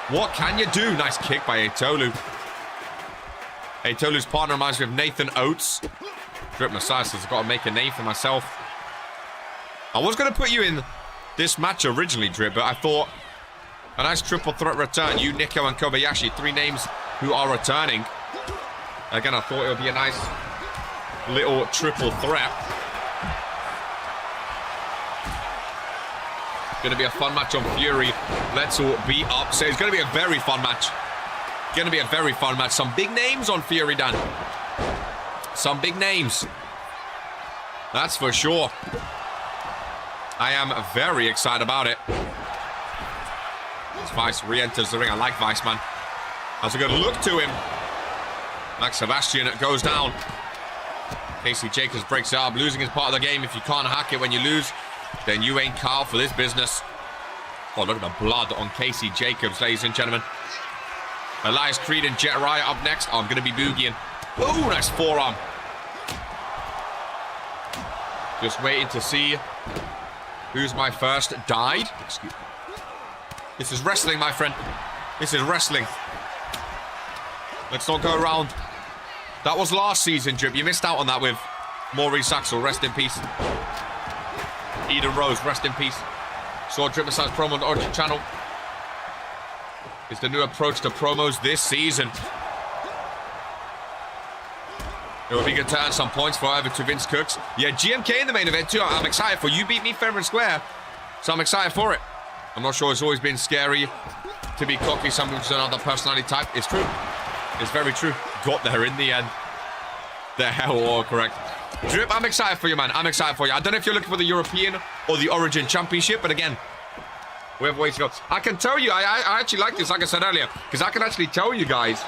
What can you do? Nice kick by Tolu. Tolu's partner reminds me of Nathan Oates. Drip Messiah says, I've got to make a name for myself. I was going to put you in this match originally, Drip, but I thought A nice triple threat return. You, Nico, and Kobayashi. 3 names who are returning. Again, I thought it would be a nice little triple threat. Going to be a fun match on Fury. Let's all be up. So it's going to be a very fun match. Going to be a very fun match. Some big names on Fury, Dan. Some big names. That's for sure. I am very excited about it. As Vice re-enters the ring. I like Vice, man. Has a good look to him. Max Sebastian goes down. Casey Jacobs breaks it up. Losing is part of the game. If you can't hack it when you lose, then you ain't Carl for this business. Oh, look at the blood on Casey Jacobs, ladies and gentlemen. Elias Creed and Jet Ryot up next. Oh, I'm going to be boogieing. Oh, nice forearm. Just waiting to see who's my first died. Excuse me. This is wrestling, my friend. This is wrestling. Let's not go around. That was last season, Drip. You missed out on that with Maurice Axel. Rest in peace. Eden Rose, rest in peace. Saw Drip Massage promo on the Origin channel. It's the new approach to promos this season. It would be good to earn some points for over to Vince Cooks. Yeah, GMK in the main event too. I'm excited for you. Beat me fair and square. So I'm excited for it. I'm not sure it's always been scary to be cocky. Someone's another personality type. It's true. It's very true. Got there in the end. The hell all correct. Drip, I'm excited for you, man. I'm excited for you. I don't know if you're looking for the European or the Origin Championship, but again, we have ways to go. I can tell you, I actually like this, like I said earlier, because I can actually tell you guys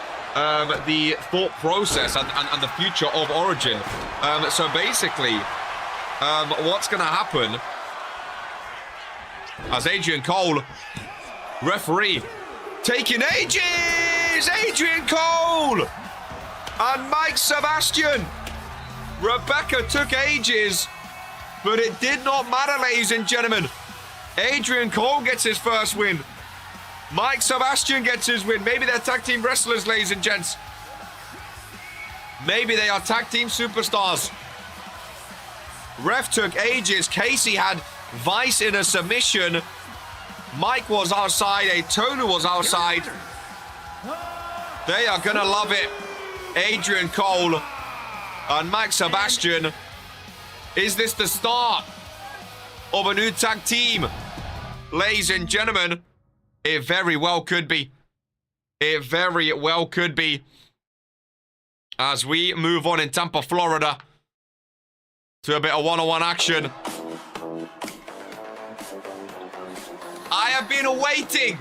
the thought process and the future of Origin. So basically, what's going to happen as Adrian Cole, referee, taking ages! Adrian Cole! And Mike Sebastian! Rebecca took ages, but it did not matter, ladies and gentlemen. Adrian Cole gets his first win. Mike Sebastian gets his win. Maybe they're tag team wrestlers, ladies and gents. Maybe they are tag team superstars. Ref took ages. Casey had Vice in a submission. Mike was outside. A Tonu was outside. They are going to love it. Adrian Cole and Mike Sebastian. Is this the start of a new tag team? Ladies and gentlemen, it very well could be. It very well could be. As we move on in Tampa, Florida, to a bit of one-on-one action. I have been waiting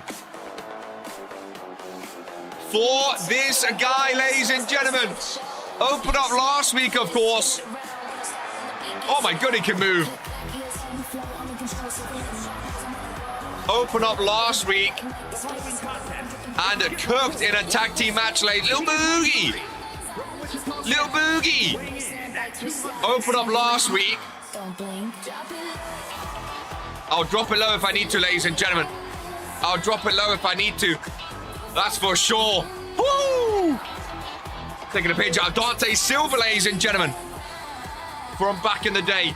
for this guy, ladies and gentlemen. Opened up last week, of course. Oh my god, he can move. Opened up last week and cooked in a tag team match, ladies. Little Boogie. Little Boogie. Opened up last week. I'll drop it low if I need to, ladies and gentlemen. I'll drop it low if I need to. That's for sure. Woo! Taking a page out of Dante Silva, ladies and gentlemen. From back in the day.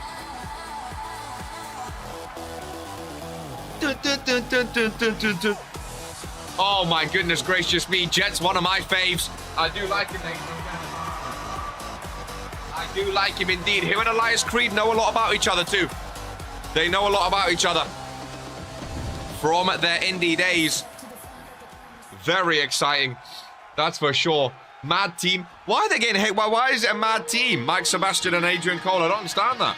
Dun, dun, dun, dun, dun, dun, dun, dun. Oh my goodness gracious me. Jet's one of my faves. I do like him, ladies and gentlemen. I do like him indeed. Him and Elias Creed know a lot about each other too. They know a lot about each other from their indie days. Very exciting. That's for sure. Mad team. Why are they getting hit? Why is it a mad team? Mike Sebastian and Adrian Cole. I don't understand that.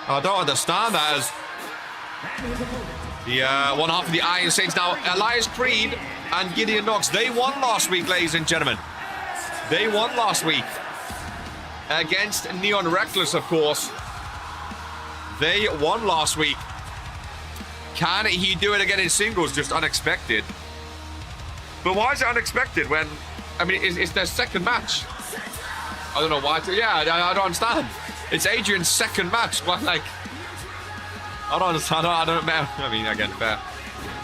I don't understand that as the one half of the Iron Saints. Now, Elias Creed and Gideon Knox, they won last week, ladies and gentlemen. They won last week. Against Neon Reckless, of course. They won last week. Can he do it again in singles? Just unexpected. But why is it unexpected when, I mean, it's their second match? I don't know why. Yeah, I don't understand. It's Adrian's second match. But like, I don't understand. I mean, again, fair.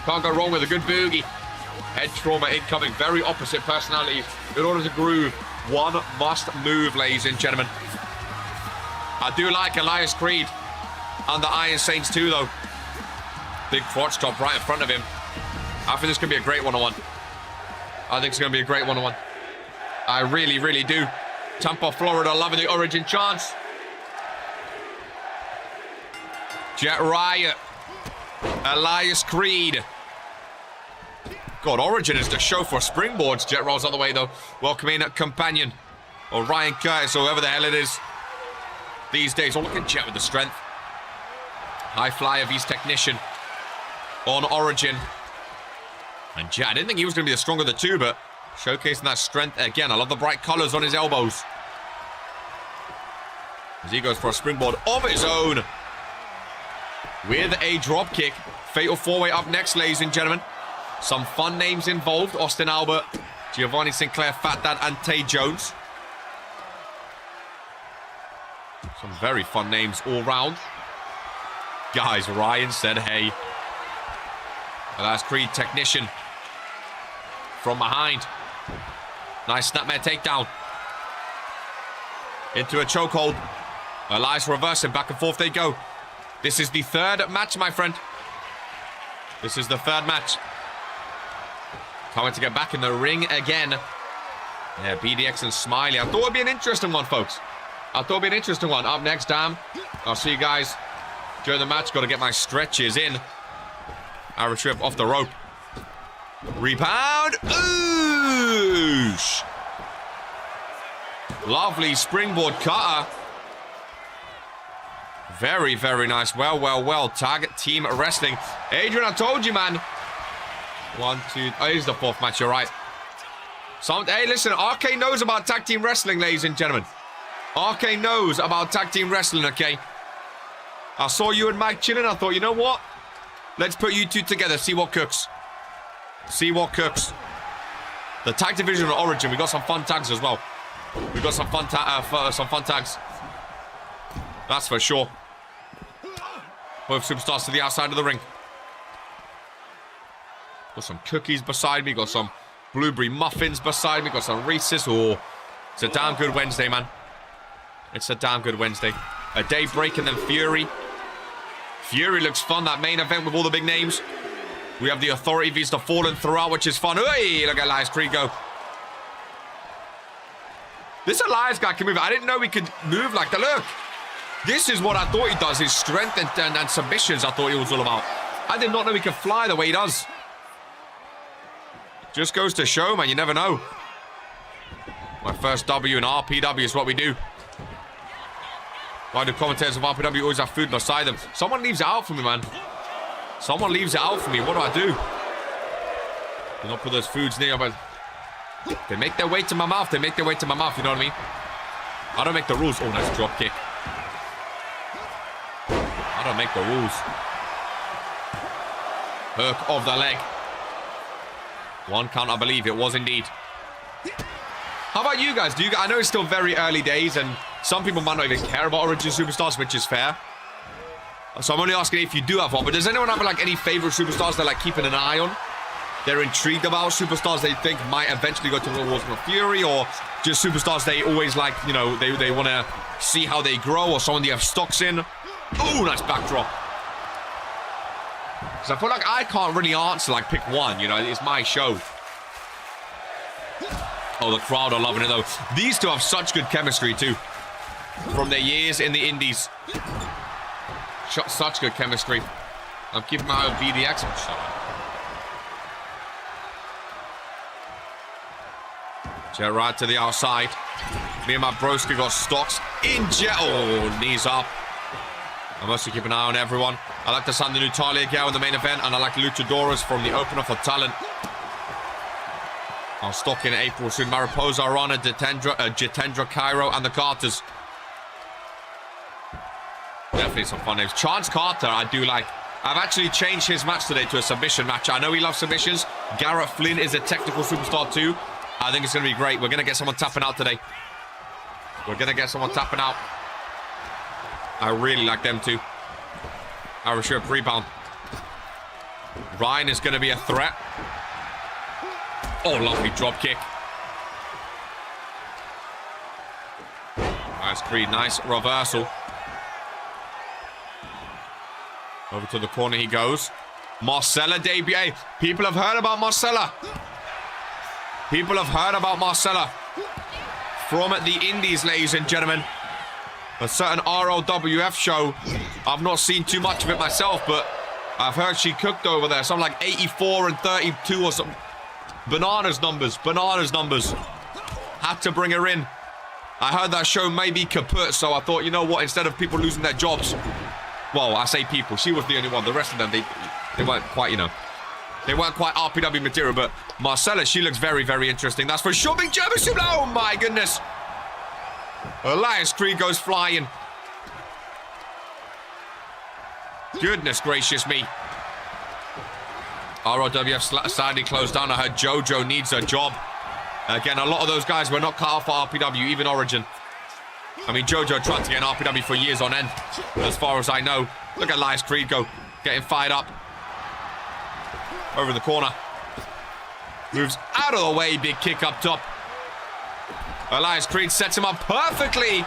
Can't go wrong with a good boogie. Head trauma incoming. Very opposite personalities. In order to groove, one must move, ladies and gentlemen. I do like Elias Creed and the Iron Saints too, though. Big crotch top right in front of him. I think this could be a great one-on-one. I think it's going to be a great one-on-one. I really, really do. Tampa, Florida, loving the Origin chance. Jet Ryot. Elias Creed. God, Origin is the show for springboards. Jet rolls on the way, though. Welcoming a companion. Or Ryan Curtis, or whoever the hell it is. These days. Oh, look at Jet with the strength. High flyer V's technician. On Origin. And Jet, I didn't think he was going to be the stronger of the two, but showcasing that strength again. I love the bright colors on his elbows. As he goes for a springboard of his own. With a drop kick. Fatal four-way up next, ladies and gentlemen. Some fun names involved. Austin Albert, Giovanni Sinclair, Fat Dad, and Tay Jones. Some very fun names all round. Guys, Ryan said, hey. Elias Creed, technician. From behind. Nice snapmare takedown. Into a chokehold. Elias reversing. Back and forth they go. This is the third match, my friend. This is the third match. Can't wait to get back in the ring again. Yeah, BDX and Smiley. I thought it would be an interesting one, folks. I thought it would be an interesting one. Up next, I'll see you guys during the match. Got to get my stretches in. Irish whip off the rope. Rebound. Oosh. Lovely springboard cutter. Very, very nice. Well. Tag team wrestling. Adrian, I told you, man. 1, 2. Oh, here's the fourth match. You're right. Hey, listen. RK knows about tag team wrestling, ladies and gentlemen. RK knows about tag team wrestling, okay? I saw you and Mike chilling. I thought, you know what? Let's put you two together. See what cooks. See what cooks. The tag division of Origin. We got some fun tags as well. We got some fun tags. That's for sure. Both superstars to the outside of the ring. Got some cookies beside me. Got some blueberry muffins beside me. Got some Reese's. Oh, it's a damn good Wednesday, man. It's a damn good Wednesday. A day break and then Fury. Fury looks fun. That main event with all the big names. We have the Authority vs the Fallen throughout, which is fun. Hey, look at Elias Creed go. This Elias guy can move. I didn't know he could move like that. Look. This is what I thought he does. His strength and submissions I thought he was all about. I did not know he could fly the way he does. Just goes to show, man. You never know. My first W in RPW is what we do. Why do commentators of RPW always have food beside them? Someone leaves it out for me, man. Someone leaves it out for me. What do I do? Do not put those foods near, but they make their way to my mouth. They make their way to my mouth. You know what I mean? I don't make the rules. Oh, nice drop kick. I don't make the rules. Hook of the leg. 1 count, I believe it was indeed. How about you guys? I know it's still very early days, and some people might not even care about Origin Superstars, which is fair. So I'm only asking if you do have one. But does anyone have like any favorite superstars they're like keeping an eye on? They're intrigued about superstars they think might eventually go to World War Fury, or just superstars they always like, you know, they want to see how they grow, or someone they have stocks in. Oh, nice backdrop. Because I feel like I can't really answer, like, pick one, you know, it's my show. Oh, the crowd are loving it, though. These two have such good chemistry, too. From their years in the indies. Such good chemistry. I'm keeping my eye on BDX. Oh, shut up. Jet right to the outside. Me and my broski got stocks in Jet. Oh, knees up. I'm mostly keeping an eye on everyone. I like the sound of the new Talia Gal in the main event, and I like Luchadores from the opener for talent. I'll stock in April soon. Mariposa, Arana, Jitendra, Cairo, and the Carters. Definitely some fun names. Chance Carter, I do like. I've actually changed his match today to a submission match. I know he loves submissions. Garrett Flynn is a technical superstar too. I think it's going to be great. We're going to get someone tapping out today. We're going to get someone tapping out. I really like them too. Irish whip rebound. Ryan is going to be a threat. Oh, lovely drop kick. Nice Creed, nice reversal. Over to the corner he goes. Marcella debut. Hey, people have heard about Marcella. People have heard about Marcella from the Indies, ladies and gentlemen. A certain RLWF show. I've not seen too much of it myself, but I've heard she cooked over there. Something like 84 and 32 or something. Bananas numbers. Bananas numbers. Had to bring her in. I heard that show may be kaput, so I thought, you know what? Instead of people losing their jobs. Well, I say people. She was the only one. The rest of them, they weren't quite, you know. They weren't quite RPW material, but Marcella, she looks very, very interesting. That's for sure. Big German super. Oh, my goodness. Elias Creed goes flying. Goodness gracious me. ROWF sadly closed down. I heard JoJo needs a job. Again, a lot of those guys were not cut off for RPW, even Origin. I mean, JoJo tried to get an RPW for years on end, as far as I know. Look at Elias Creed go, getting fired up. Over the corner. Moves out of the way, big kick up top. Elias Creed sets him up perfectly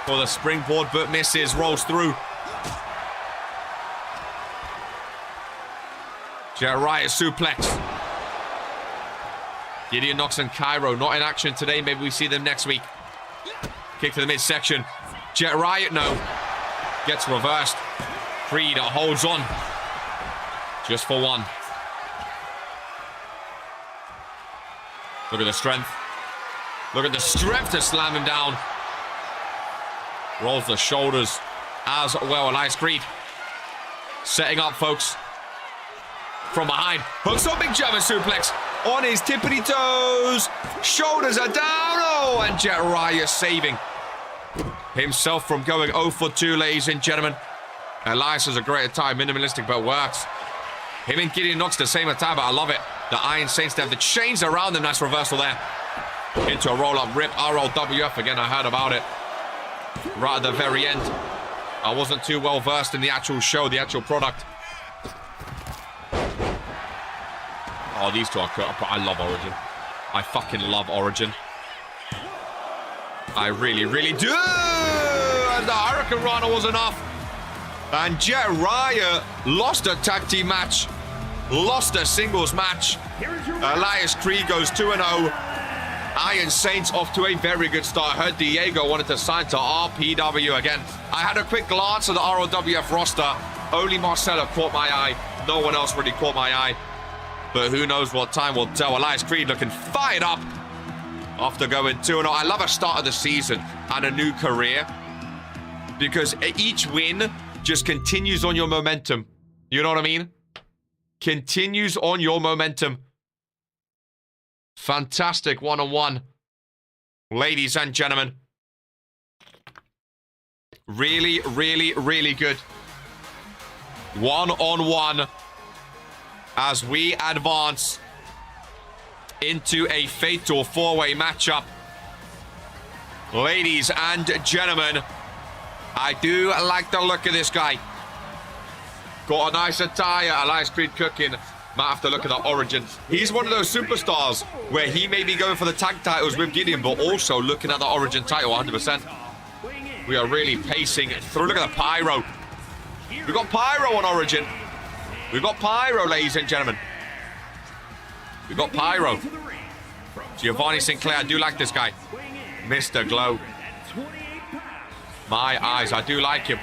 for the springboard, but misses, rolls through. Jet Ryot suplex. Gideon Knox and Cairo not in action today. Maybe we see them next week. Kick to the midsection. Jet Ryot, no. Gets reversed. Creed holds on. Just for one. Look at the strength. Look at the strength to slam him down. Rolls the shoulders as well. Elias Creed setting up, folks. From behind. Hooks up, big German suplex. On his tippity toes. Shoulders are down. Oh, and Jet Ryot saving himself from going 0 for 2, ladies and gentlemen. Elias has a great attack. Minimalistic, but works. Him and Gideon Knox the same attack, but I love it. The Iron Saints, they have the chains around them. Nice reversal there. Into a roll-up rip. RLWF, again, I heard about it right at the very end. I wasn't too well versed in the actual show, the actual product. Oh, these two are cool. I love Origin. I fucking love Origin. I really, really do. And the Hurricane Rana was enough. And Jet Ryot lost a tag team match. Lost a singles match. Elias Creed goes 2-0. Iron Saints off to a very good start. I heard Diego wanted to sign to RPW again. I had a quick glance at the ROWF roster. Only Marcella caught my eye. No one else really caught my eye. But who knows what time will tell. Elias Creed looking fired up after going 2-0. I love a start of the season and a new career, because each win just continues on your momentum. You know what I mean? Continues on your momentum. Fantastic one-on-one. Ladies and gentlemen. Really, really, really good. One-on-one. As we advance into a fatal four-way matchup. Ladies and gentlemen, I do like the look of this guy. Got a nice attire. Elias Creed cooking. Might have to look at the Origin. He's one of those superstars where he may be going for the tag titles with Gideon, but also looking at the Origin title 100%. We are really pacing through. Look at the pyro. We've got pyro on Origin. We've got pyro, ladies and gentlemen. We've got pyro. Giovanni Sinclair, I do like this guy. Mr. Glow. My eyes, I do like him.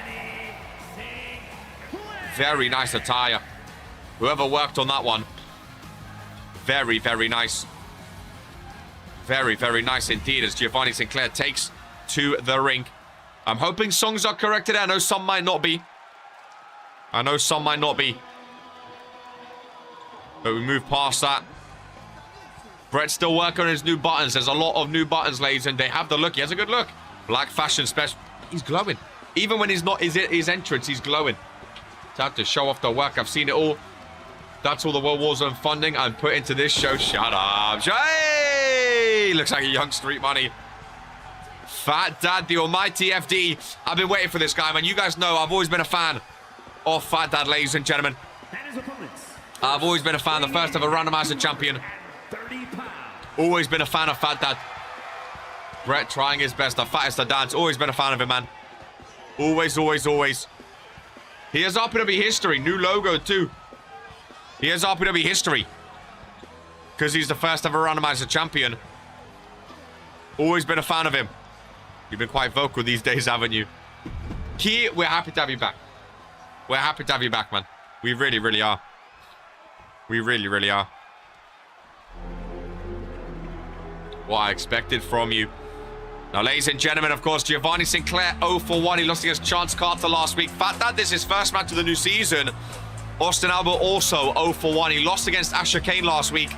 Very nice attire. Whoever worked on that one. Very, very nice. Very, very nice indeed as Giovanni Sinclair takes to the ring. I'm hoping songs are corrected. I know some might not be. I know some might not be. But we move past that. Brett's still working on his new buttons. There's a lot of new buttons, ladies, and they have the look. He has a good look. Black fashion special. He's glowing. Even when he's not his entrance, he's glowing. Time to show off the work. I've seen it all. That's all the World War Zone funding I'm put into this show. Shut up. Hey! Looks like a young Street Money. Fat Dad, the almighty FD. I've been waiting for this guy, man. You guys know I've always been a fan of Fat Dad, ladies and gentlemen. I've always been a fan. The first ever randomizer champion. Always been a fan of Fat Dad. Brett trying his best. The fattest to dance. Always been a fan of him, man. Always, always, always. He has RPW history. New logo, too. He has RPW history. Because he's the first ever randomizer champion. Always been a fan of him. You've been quite vocal these days, haven't you? Key, we're happy to have you back. We're happy to have you back, man. We really, really are. We really, really are. What I expected from you. Now, ladies and gentlemen, of course, Giovanni Sinclair 0-for-1. He lost against Chance Carter last week. Fat Dad, this is his first match of the new season. Austin Alba also 0-for-1. He lost against Asha Kane last week.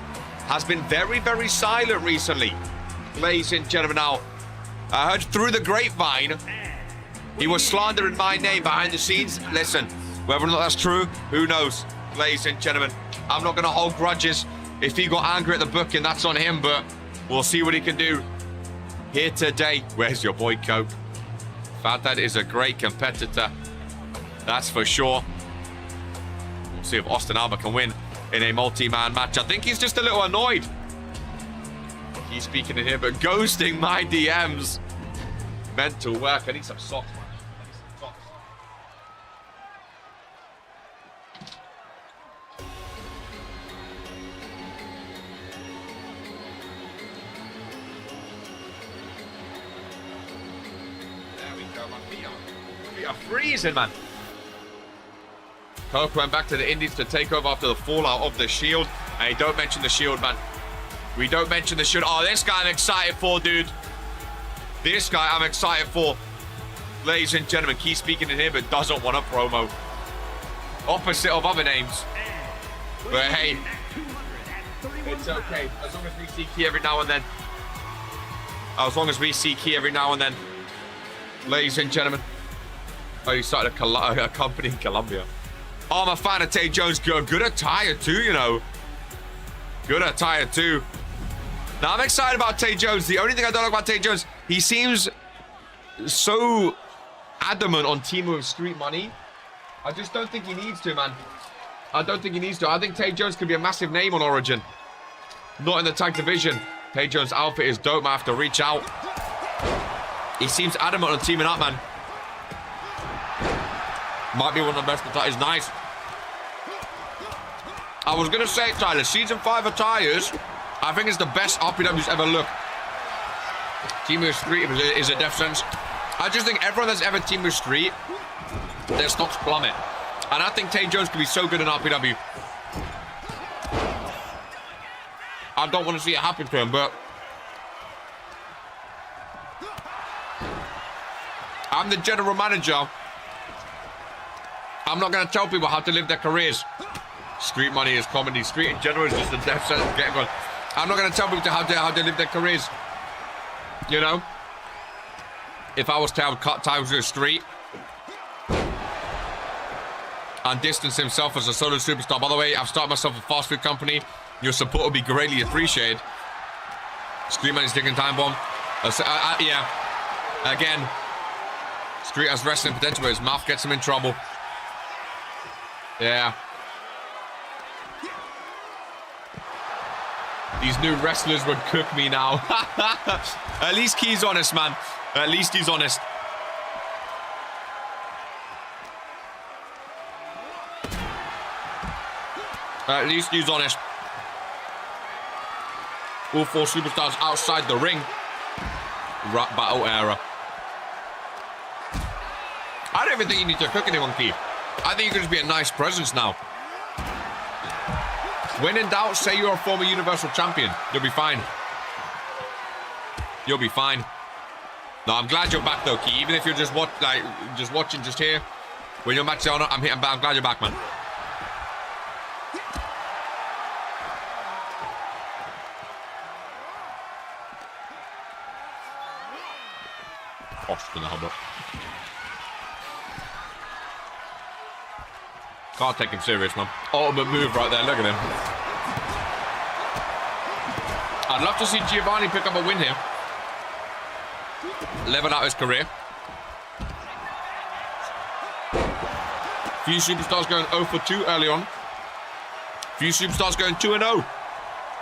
Has been very, very silent recently. Ladies and gentlemen, now, I heard through the grapevine, he was slandering my name behind the scenes. Listen, whether or not that's true, who knows? Ladies and gentlemen, I'm not going to hold grudges. If he got angry at the booking, that's on him, but we'll see what he can do here today. Where's your boy, Coke? Fat Dad is a great competitor. That's for sure. We'll see if Austin Alba can win in a multi-man match. I think he's just a little annoyed. He's speaking in here, but ghosting my DMs. Mental work. I need some socks, man. I need some socks. There we go, my feet are freezing, man. Coke went back to the Indies to take over after the fallout of the Shield. And don't mention the Shield, man. We don't mention the Shield. Oh, this guy I'm excited for, dude. This guy I'm excited for. Ladies and gentlemen, keep speaking in here, but doesn't want a promo. Opposite of other names. But hey, it's okay. As long as we see Key every now and then. As long as we see Key every now and then. Ladies and gentlemen. Oh, you started a company in Colombia. Oh, I'm a fan of Tay Jones. Good attire too, you know. Good attire too. Now, I'm excited about Tay Jones. The only thing I don't like about Tay Jones, he seems so adamant on teaming with Street Money. I just don't think he needs to, man. I don't think he needs to. I think Tay Jones could be a massive name on Origin. Not in the tag division. Tay Jones' outfit is dope. I have to reach out. He seems adamant on teaming up, man. Might be one of the best attires. Nice. I was going to say, Tyler, Season 5 attires, I think it's the best RPW's ever looked. Team with Street is a death sentence. I just think everyone that's ever teamed with Street, their stocks plummet. And I think Tay Jones could be so good in RPW. I don't want to see it happen to him, but I'm the general manager. I'm not going to tell people how to live their careers. Street Money is comedy. Street in general is just a death sentence. Getting on. I'm not going to tell people how to live their careers. You know? If I was to have cut times with Street and distance himself as a solo superstar. By the way, I've started myself a fast food company. Your support will be greatly appreciated. Street Money's taking time bomb. Yeah. Again, Street has wrestling potential, but his mouth gets him in trouble. Yeah. These new wrestlers would cook me now. At least Key's honest, man. At least he's honest. At least he's honest. All four superstars outside the ring. Rap battle era. I don't even think you need to cook anyone, Key. I think you can just be a nice presence now. When in doubt, say you're a former Universal Champion. You'll be fine. You'll be fine. No, I'm glad you're back though, Key. Even if you're just watching just here, when your match is on, I'm glad you're back, man. Austin Alba. Can't take him serious, man. Ultimate move right there. Look at him. I'd love to see Giovanni pick up a win here. Level out his career. Few superstars going 0 for 2 early on. Few superstars going 2-0.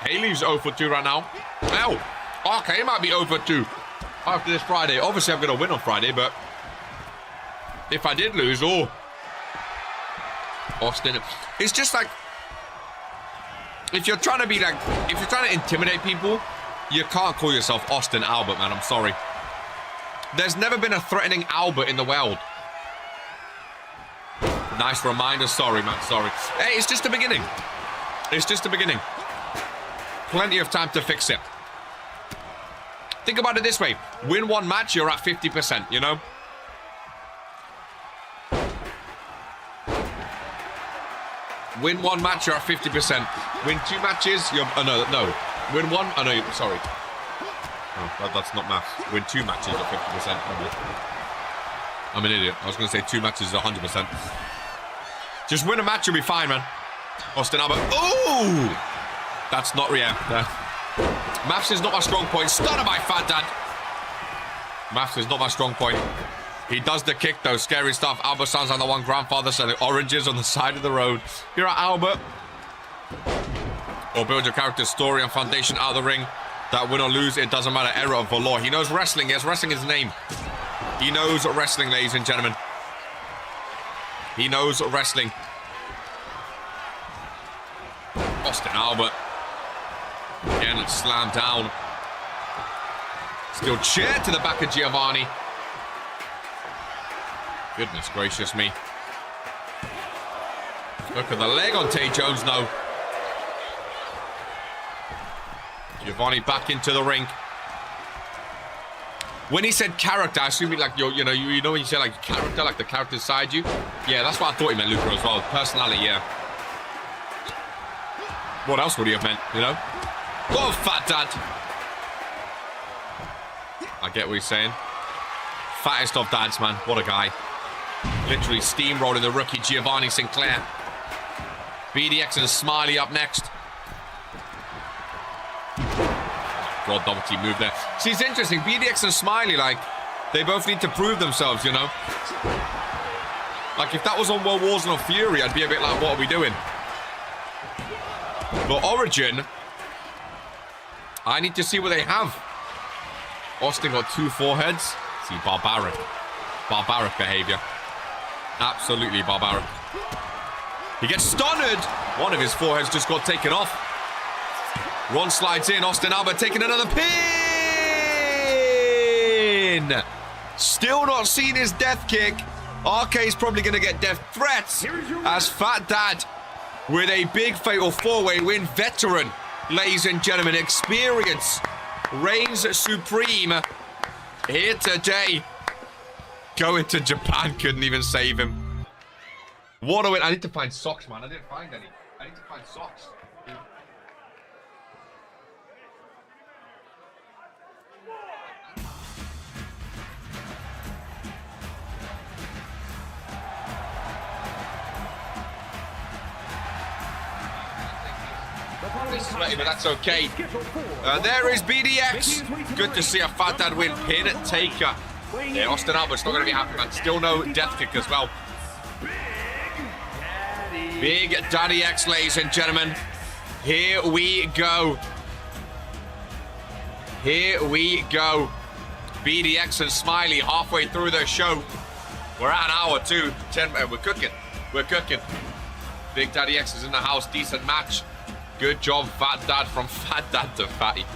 Haley's 0 for 2 right now. Hell, RK might be 0 for 2 after this Friday. Obviously, I'm going to win on Friday, but if I did lose, Austin, it's just like, if you're trying to be like, if you're trying to intimidate people, you can't call yourself Austin Albert, man. I'm sorry. There's never been a threatening Albert in the world. Nice reminder. Sorry, man. Sorry. Hey, it's just the beginning. It's just the beginning. Plenty of time to fix it. Think about it this way. Win one match, you're at 50%, you know? Win one match, you're at 50%. Win two matches, you're... Oh, no. Win one... Oh, no, sorry. Oh, that's not maths. Win two matches, you're 50%. I'm an idiot. I was going to say two matches is 100%. Just win a match, you'll be fine, man. Austin Albert. Ooh! That's not real. Maths is not my strong point. Stunner by Fat Dad. Maths is not my strong point. He does the kick, though. Scary stuff. Albert sounds like the one grandfather selling oranges on the side of the road. You're at Albert. Or build your character's story and foundation out of the ring. That win or lose, it doesn't matter. Error of the law. He knows wrestling. Yes, wrestling is his name. He knows wrestling, ladies and gentlemen. He knows wrestling. Austin Albert. Again, it's slammed down. Still chair to the back of Giovanni. Goodness gracious me. Look at the leg on Tay Jones now. Giovanni back into the ring. When he said character, I assume like you know when you say like character, like the character inside you. Yeah, that's what I thought he meant, Lucha, as well. Personality, yeah. What else would he have meant, you know? Go, Fat Dad. I get what he's saying. Fattest of dads, man. What a guy. Literally steamrolling the rookie Giovanni Sinclair. BDX and Smiley up next. God, double team move there. See, it's interesting. BDX and Smiley, like, they both need to prove themselves, you know? Like, if that was on World Wars and Fury, I'd be a bit like, what are we doing? But Origin, I need to see what they have. Austin got 2 foreheads. See, barbaric. Barbaric behavior. Absolutely barbaric. He gets stunned. One of his foreheads just got taken off. Ron slides in. Austin Albert taking another pin. Still not seen his death kick. RK's probably going to get death threats as Fat Dad with a big fatal 4-way win. Veteran, ladies and gentlemen, experience reigns supreme here today. Going to Japan couldn't even save him. What a win. I need to find socks, man. I didn't find any. I need to find socks. But that's okay. There is BDX. Good to see a Fat Dad win. Pin taker. Yeah, Austin Albert's not going to be happy, man. Still no death kick as well. Big Daddy X, ladies and gentlemen. Here we go. Here we go. BDX and Smiley halfway through the show. We're at an hour 2. 10. We're cooking. We're cooking. Big Daddy X is in the house. Decent match. Good job, Fat Dad, from Fat Dad to Fatty.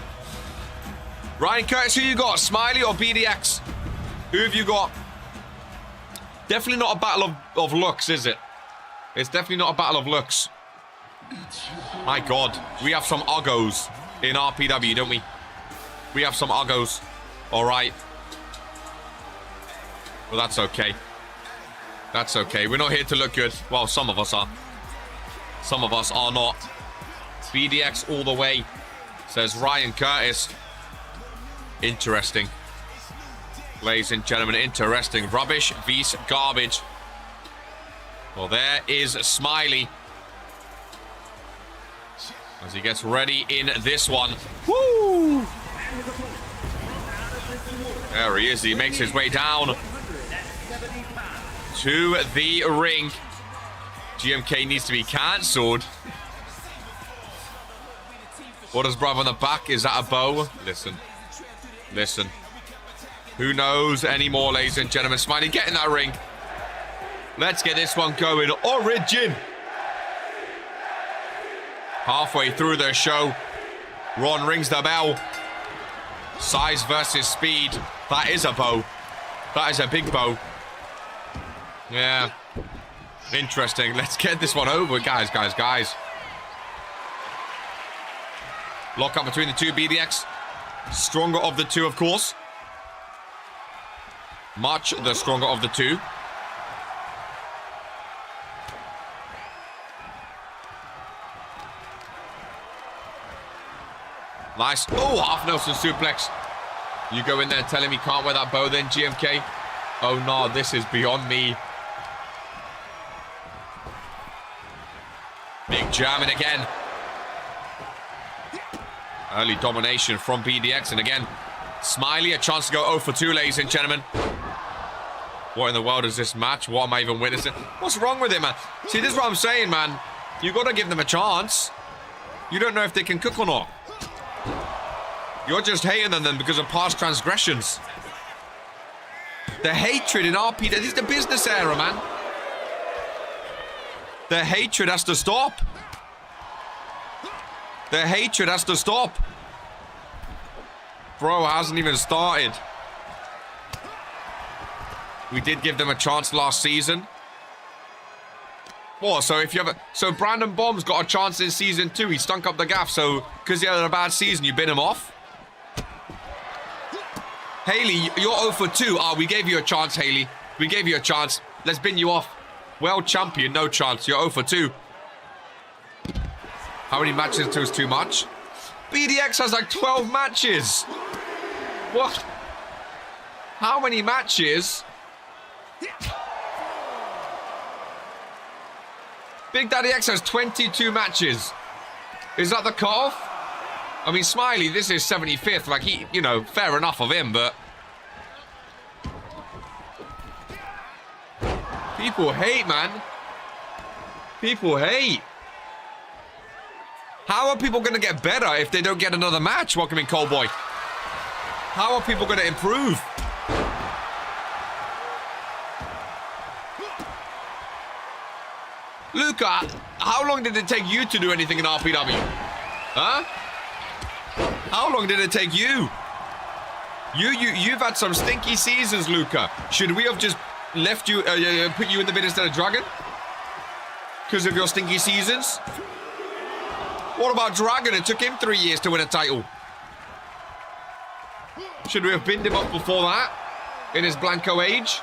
Ryan Curtis, who you got? Smiley or BDX? Who have you got? Definitely not a battle of looks, is it? It's definitely not a battle of looks. My God, we have some uggos in RPW, don't we? We have some uggos. All right. Well, that's okay. That's okay. We're not here to look good. Well, some of us are. Some of us are not. BDX all the way, says Ryan Curtis. Interesting. Ladies and gentlemen, interesting. Rubbish vs garbage. Well, there is Smiley as he gets ready in this one. Woo! There he is. He makes his way down to the ring. GMK needs to be cancelled. What does brother on the back? Is that a bow? Listen. Listen. Who knows anymore, ladies and gentlemen? Smiley, get in that ring. Let's get this one going. Origin. Halfway through the show, Ron rings the bell. Size versus speed. That is a bow. That is a big bow. Yeah. Interesting. Let's get this one over, guys. Lock up between the two. BDX. Stronger of the two, of course. Much the stronger of the two. Nice. Oh, half Nelson suplex. You go in there telling me can't wear that bow then, GMK? Oh no, this is beyond me. Big jamming again. Early domination from BDX. And again, Smiley, a chance to go 0 for 2, ladies and gentlemen. What in the world is this match? What am I even witnessing? What's wrong with it, man? See, this is what I'm saying, man. You got to give them a chance. You don't know if they can cook or not. You're just hating on them because of past transgressions. The hatred in RPW. This is the business era, man. The hatred has to stop. The hatred has to stop. Bro, hasn't even started. We did give them a chance last season. What? So if you have a... So Brandon Bomb's got a chance in season 2. He stunk up the gaff. So because he had a bad season, you bin him off? Haley, you're 0 for 2. We gave you a chance, Haley. We gave you a chance. Let's bin you off. World champion, no chance. You're 0 for 2. How many matches is too much? BDX has like 12 matches. What? How many matches? Big Daddy X has 22 matches. Is that the cutoff? I mean, Smiley, this is 75th. Like, he, you know, fair enough of him, but... People hate, man. People hate. How are people going to get better if they don't get another match? Welcome in, Cowboy. How are people going to improve? Lucha, how long did it take you to do anything in RPW? Huh? How long did it take you? You've had some stinky seasons, Lucha. Should we have just left you, put you in the bid instead of Dragon? Because of your stinky seasons? What about Dragon? It took him 3 years to win a title. Should we have binned him up before that? In his Blanco age?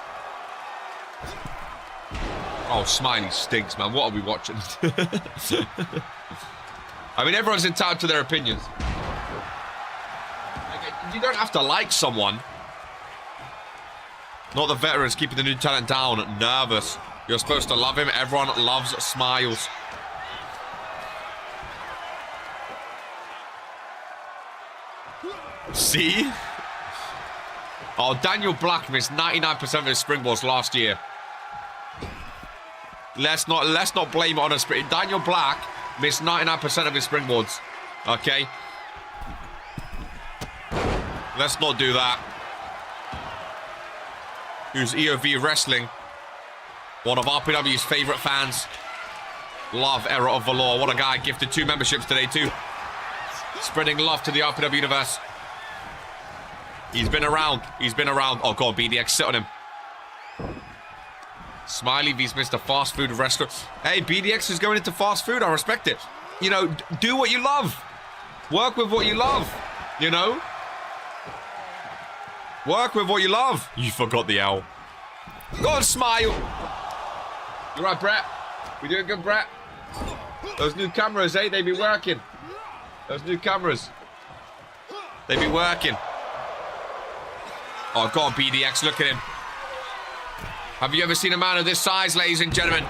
Oh, Smiley stinks, man. What are we watching? I mean, everyone's entitled to their opinions. You don't have to like someone. Not the veterans keeping the new talent down. Nervous. You're supposed to love him. Everyone loves Smiles. See? Oh, Daniel Black missed 99% of his springboards last year. Let's not blame it on a spring. Daniel Black missed 99% of his springboards. Okay? Let's not do that. Who's EOV Wrestling? One of RPW's favorite fans. Love Era of Valor. What a guy. Gifted 2 memberships today too. Spreading love to the RPW universe. He's been around. He's been around. Oh god, BDX, sit on him. Smiley vs Mr. Fast Food Restaurant. Hey, BDX is going into fast food. I respect it. You know, do what you love. Work with what you love. You know? Work with what you love. You forgot the L. Go on, Smile. You right, Brett? We doing good, Brett? Those new cameras, eh? They be working. Those new cameras. They be working. Oh, go on, BDX. Look at him. Have you ever seen a man of this size, ladies and gentlemen?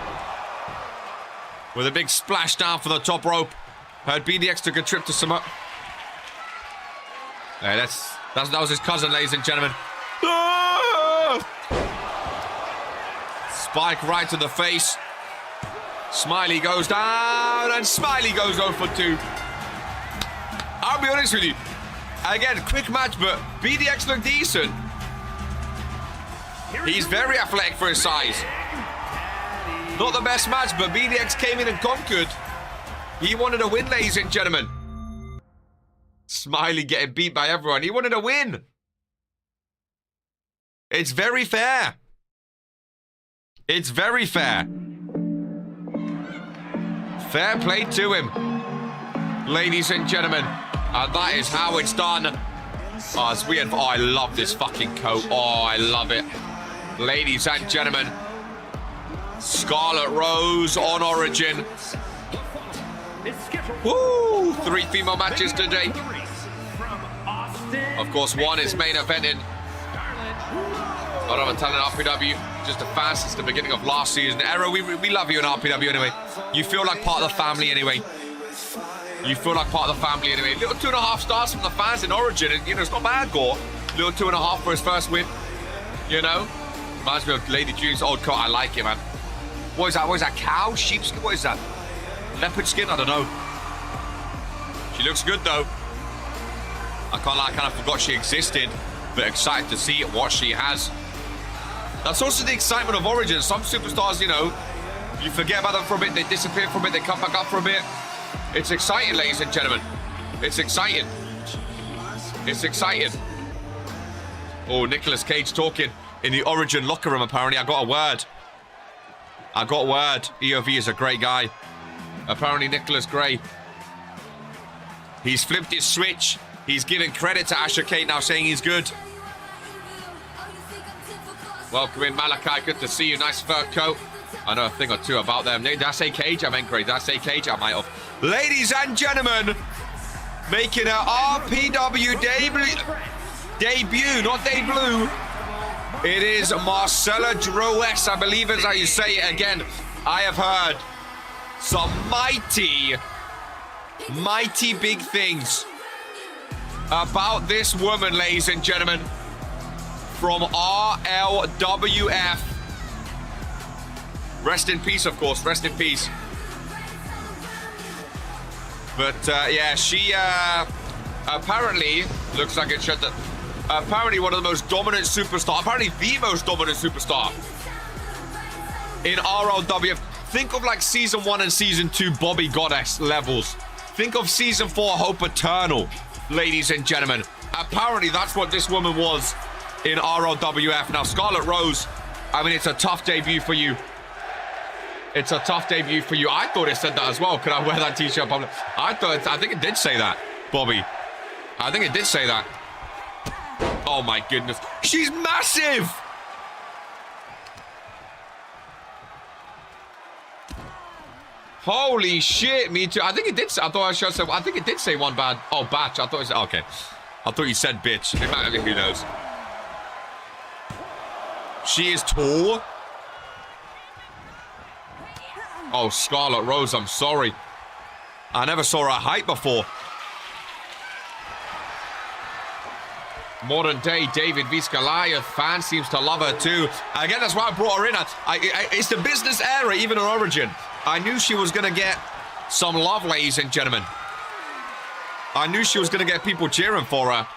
With a big splash down for the top rope. Heard BDX took a trip to Samoa. Hey, that was his cousin, ladies and gentlemen. Ah! Spike right to the face. Smiley goes down, and Smiley goes 0 for 2. I'll be honest with you. Again, quick match, but BDX looked decent. He's very athletic for his size. Not the best match, but BDX came in and conquered. He wanted a win, ladies and gentlemen. Smiley getting beat by everyone. He wanted a win. It's very fair. It's very fair. Fair play to him. Ladies and gentlemen. And that is how it's done. Oh, it's weird. Oh, I love this fucking coat. Oh, I love it. Ladies and gentlemen. Scarlet Rose on Origin. Woo! 3 female matches today. Of course, one is main eventing. Not of a talent RPW. Just a fan since the beginning of last season. Arrow, we love you in RPW anyway. You feel like part of the family anyway. You feel like part of the family anyway. Little 2.5 stars from the fans in Origin. And, you know, it's not bad, Gore. Little 2.5 for his first win. You know? Reminds me of Lady June's old coat. I like it, man. What is that? What is that? Cow? Sheepskin? What is that? Leopard skin? I don't know. She looks good, though. I can't lie, I kind of forgot she existed. But excited to see what she has. That's also the excitement of Origin. Some superstars, you know, you forget about them for a bit. They disappear for a bit. They come back up for a bit. It's exciting, ladies and gentlemen. It's exciting. It's exciting. Oh, Nicolas Cage talking in the Origin locker room, apparently. I got a word. I got a word. EOV is a great guy. Apparently, Nicholas Gray. He's flipped his switch. He's giving credit to Asha Kane now, saying he's good. Welcome in, Malachi. Good to see you. Nice fur coat. I know a thing or two about them. Did I say Cage? I meant Gray. Did I say Cage? I might have. Ladies and gentlemen, making an RPW debut, not debut. It is Marcella Droes, I believe is how you say it. Again, I have heard some mighty big things about this woman, ladies and gentlemen, from RLWF. Rest in peace, of course. Rest in peace. But yeah, she apparently looks like it should. Apparently one of the most dominant superstar. Apparently the most dominant superstar in RLWF. Think of like season 1 and season 2 Bobby Goddess levels. Think of season 4 Hope Eternal, ladies and gentlemen. Apparently that's what this woman was in RLWF. Now Scarlet Rose, I mean, it's a tough debut for you. It's a tough debut for you. I thought it said that as well. Could I wear that t-shirt? I think it did say that, Bobby. I think it did say that. Oh my goodness. She's massive! Holy shit, me too. I think it did say, I think it did say one bad. Oh, batch. I thought it said, okay. I thought you said bitch. It might have been, who knows. She is tall. Oh, Scarlet Rose, I'm sorry. I never saw her height before. Modern day David vs. Goliath fan seems to love her too. Again, that's why I brought her in. It's the business era, even on Origin. I knew she was going to get some love, ladies and gentlemen. I knew she was going to get people cheering for her.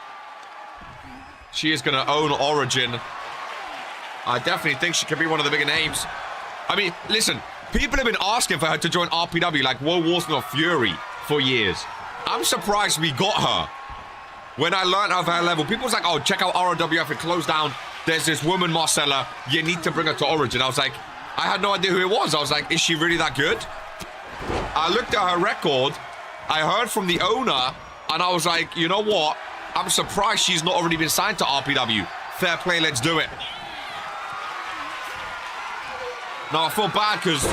She is going to own Origin. I definitely think she could be one of the bigger names. I mean, listen, people have been asking for her to join RPW like World Wars of Fury for years. I'm surprised we got her. When I learned of her level, people was like, oh, check out ROWF, it closed down. There's this woman, Marcella. You need to bring her to Origin. I was like, I had no idea who it was. I was like, is she really that good? I looked at her record. I heard from the owner, and I was like, you know what? I'm surprised she's not already been signed to RPW. Fair play, let's do it. Now, I feel bad because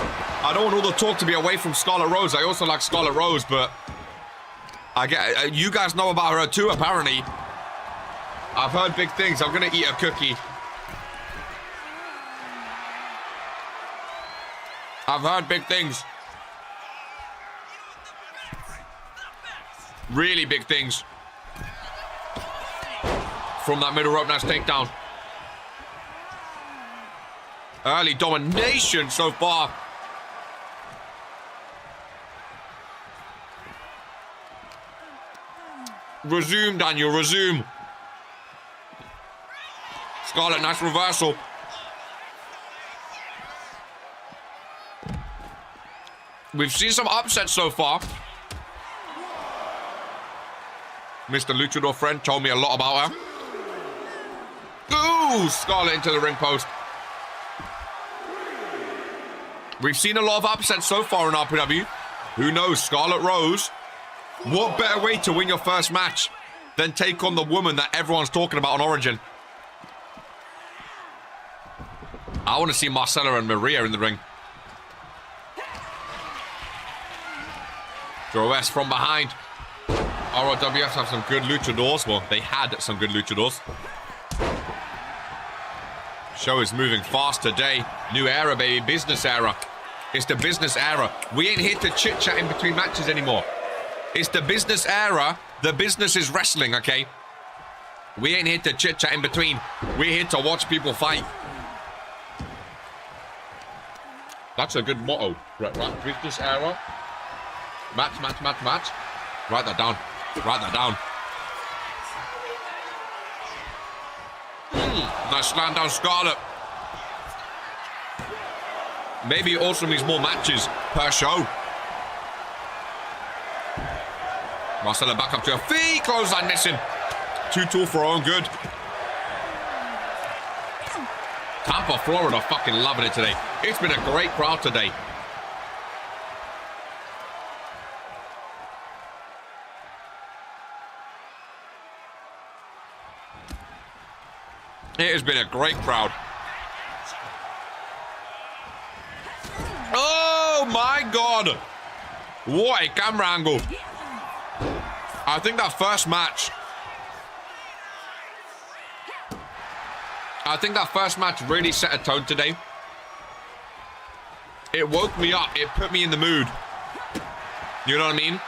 I don't want all the talk to be away from Scarlet Rose. I also like Scarlet Rose, but I get you guys know about her too, apparently. I've heard big things. I'm gonna eat a cookie. I've heard big things. Really big things. From that middle rope, nice takedown. Early domination so far. Resume, Daniel, resume. Scarlet, nice reversal. We've seen some upsets so far. Mr. Luchador friend told me a lot about her. Ooh, Scarlett into the ring post. We've seen a lot of upsets so far in RPW. Who knows, Scarlett Rose? What better way to win your first match than take on the woman that everyone's talking about on Origin? I want to see Marcella and Maria in the ring. Throw S from behind. ROWF have some good luchadors. Well, they had some good luchadors. Show is moving fast today. New era, baby. Business era. It's the business era. We ain't here to chit-chat in between matches anymore. It's the business era. The business is wrestling, okay? We ain't here to chit-chat in between. We're here to watch people fight. That's a good motto. Right? Business era. Match, match, match, match. Write that down. Write that down. Nice slam down, Scarlett. Maybe it also means more matches per show. Marcella back up to her feet. Clothesline missing. Too tall for her own good. Tampa, Florida, fucking loving it today. It's been a great crowd today. It has been a great crowd. Oh my God. What a camera angle. I think that first match really set a tone today. It woke me up. It put me in the mood. You know what I mean?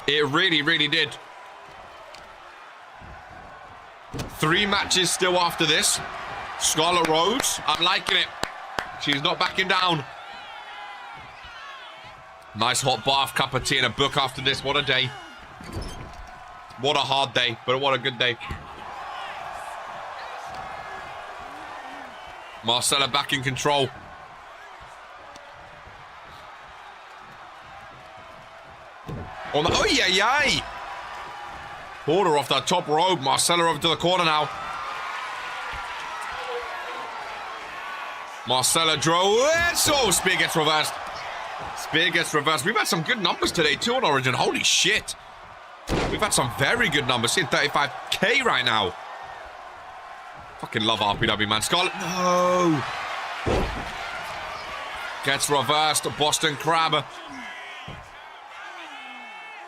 It really, really did. 3 matches still after this. Scarlett Rose, I'm liking it. She's not backing down. Nice hot bath, cup of tea, and a book after this. What a day. What a hard day, but what a good day. Marcella back in control. On the, oh yeah, yay! Pulled her off that top rope. Marcella over to the corner now. Marcella drove it. So spear gets reversed. Spear gets reversed. We've had some good numbers today too on Origin. Holy shit. We've had some very good numbers. Seeing 35k right now. Fucking love RPW, man. Scarlett. No. Gets reversed. Boston Crab.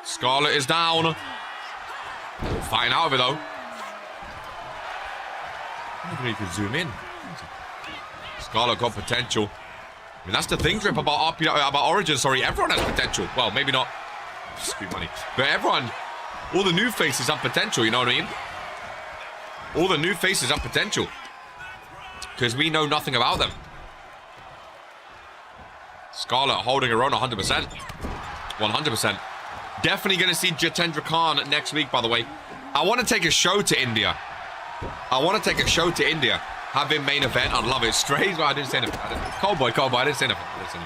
Scarlett is down. Fighting out of it though. Maybe you can zoom in. Scarlett got potential. I mean, that's the thing, Drip, about Origin. Sorry, everyone has potential. Well, maybe not. Sweet money. But everyone, all the new faces have potential, you know what I mean? All the new faces have potential. Because we know nothing about them. Scarlett holding her own 100%. 100%. Definitely going to see Jitendra Khan next week, by the way. I want to take a show to India. Have him main event. I'd love it. Strays, well, I didn't say anything. Cowboy, I didn't say anything.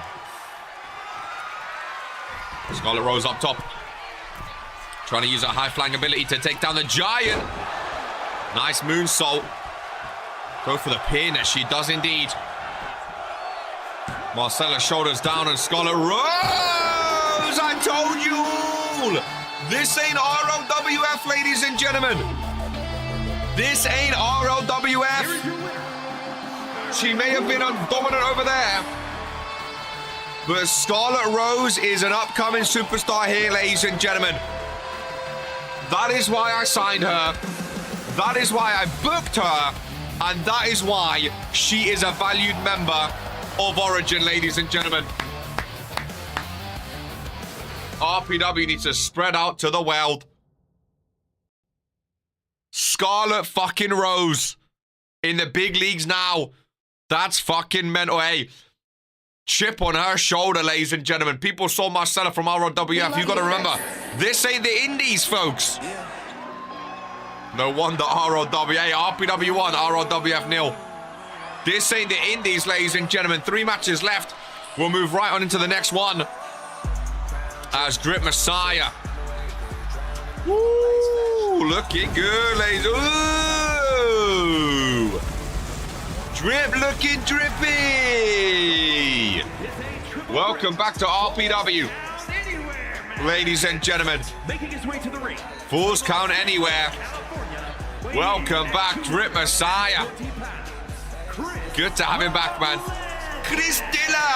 Scarlett Rose up top. Trying to use her high flying ability to take down the Giant. Nice moonsault. Go for the pin, as she does indeed. Marcella shoulders down and Scarlett Rose! I told you! This ain't ROWF, ladies and gentlemen. This ain't ROWF. She may have been dominant over there, but Scarlett Rose is an upcoming superstar here, ladies and gentlemen. That is why I signed her. That is why I booked her. And that is why she is a valued member of Origin, ladies and gentlemen. RPW needs to spread out to the world. Scarlett fucking Rose in the big leagues now. That's fucking mental. Hey, chip on her shoulder, ladies and gentlemen. People saw Marcella from ROWF. You got to remember, this ain't the Indies, folks. No wonder ROWA, RPW 1, ROWF 0. This ain't the Indies, ladies and gentlemen. 3 matches left. We'll move right on into the next one. As Drip Messiah Ooh, looking good, ladies. Ooh. Drip looking drippy. Welcome back to RPW. Ladies and gentlemen. Falls Count Anywhere. Welcome back, Drip Messiah. Good to have him back, man. Christilla.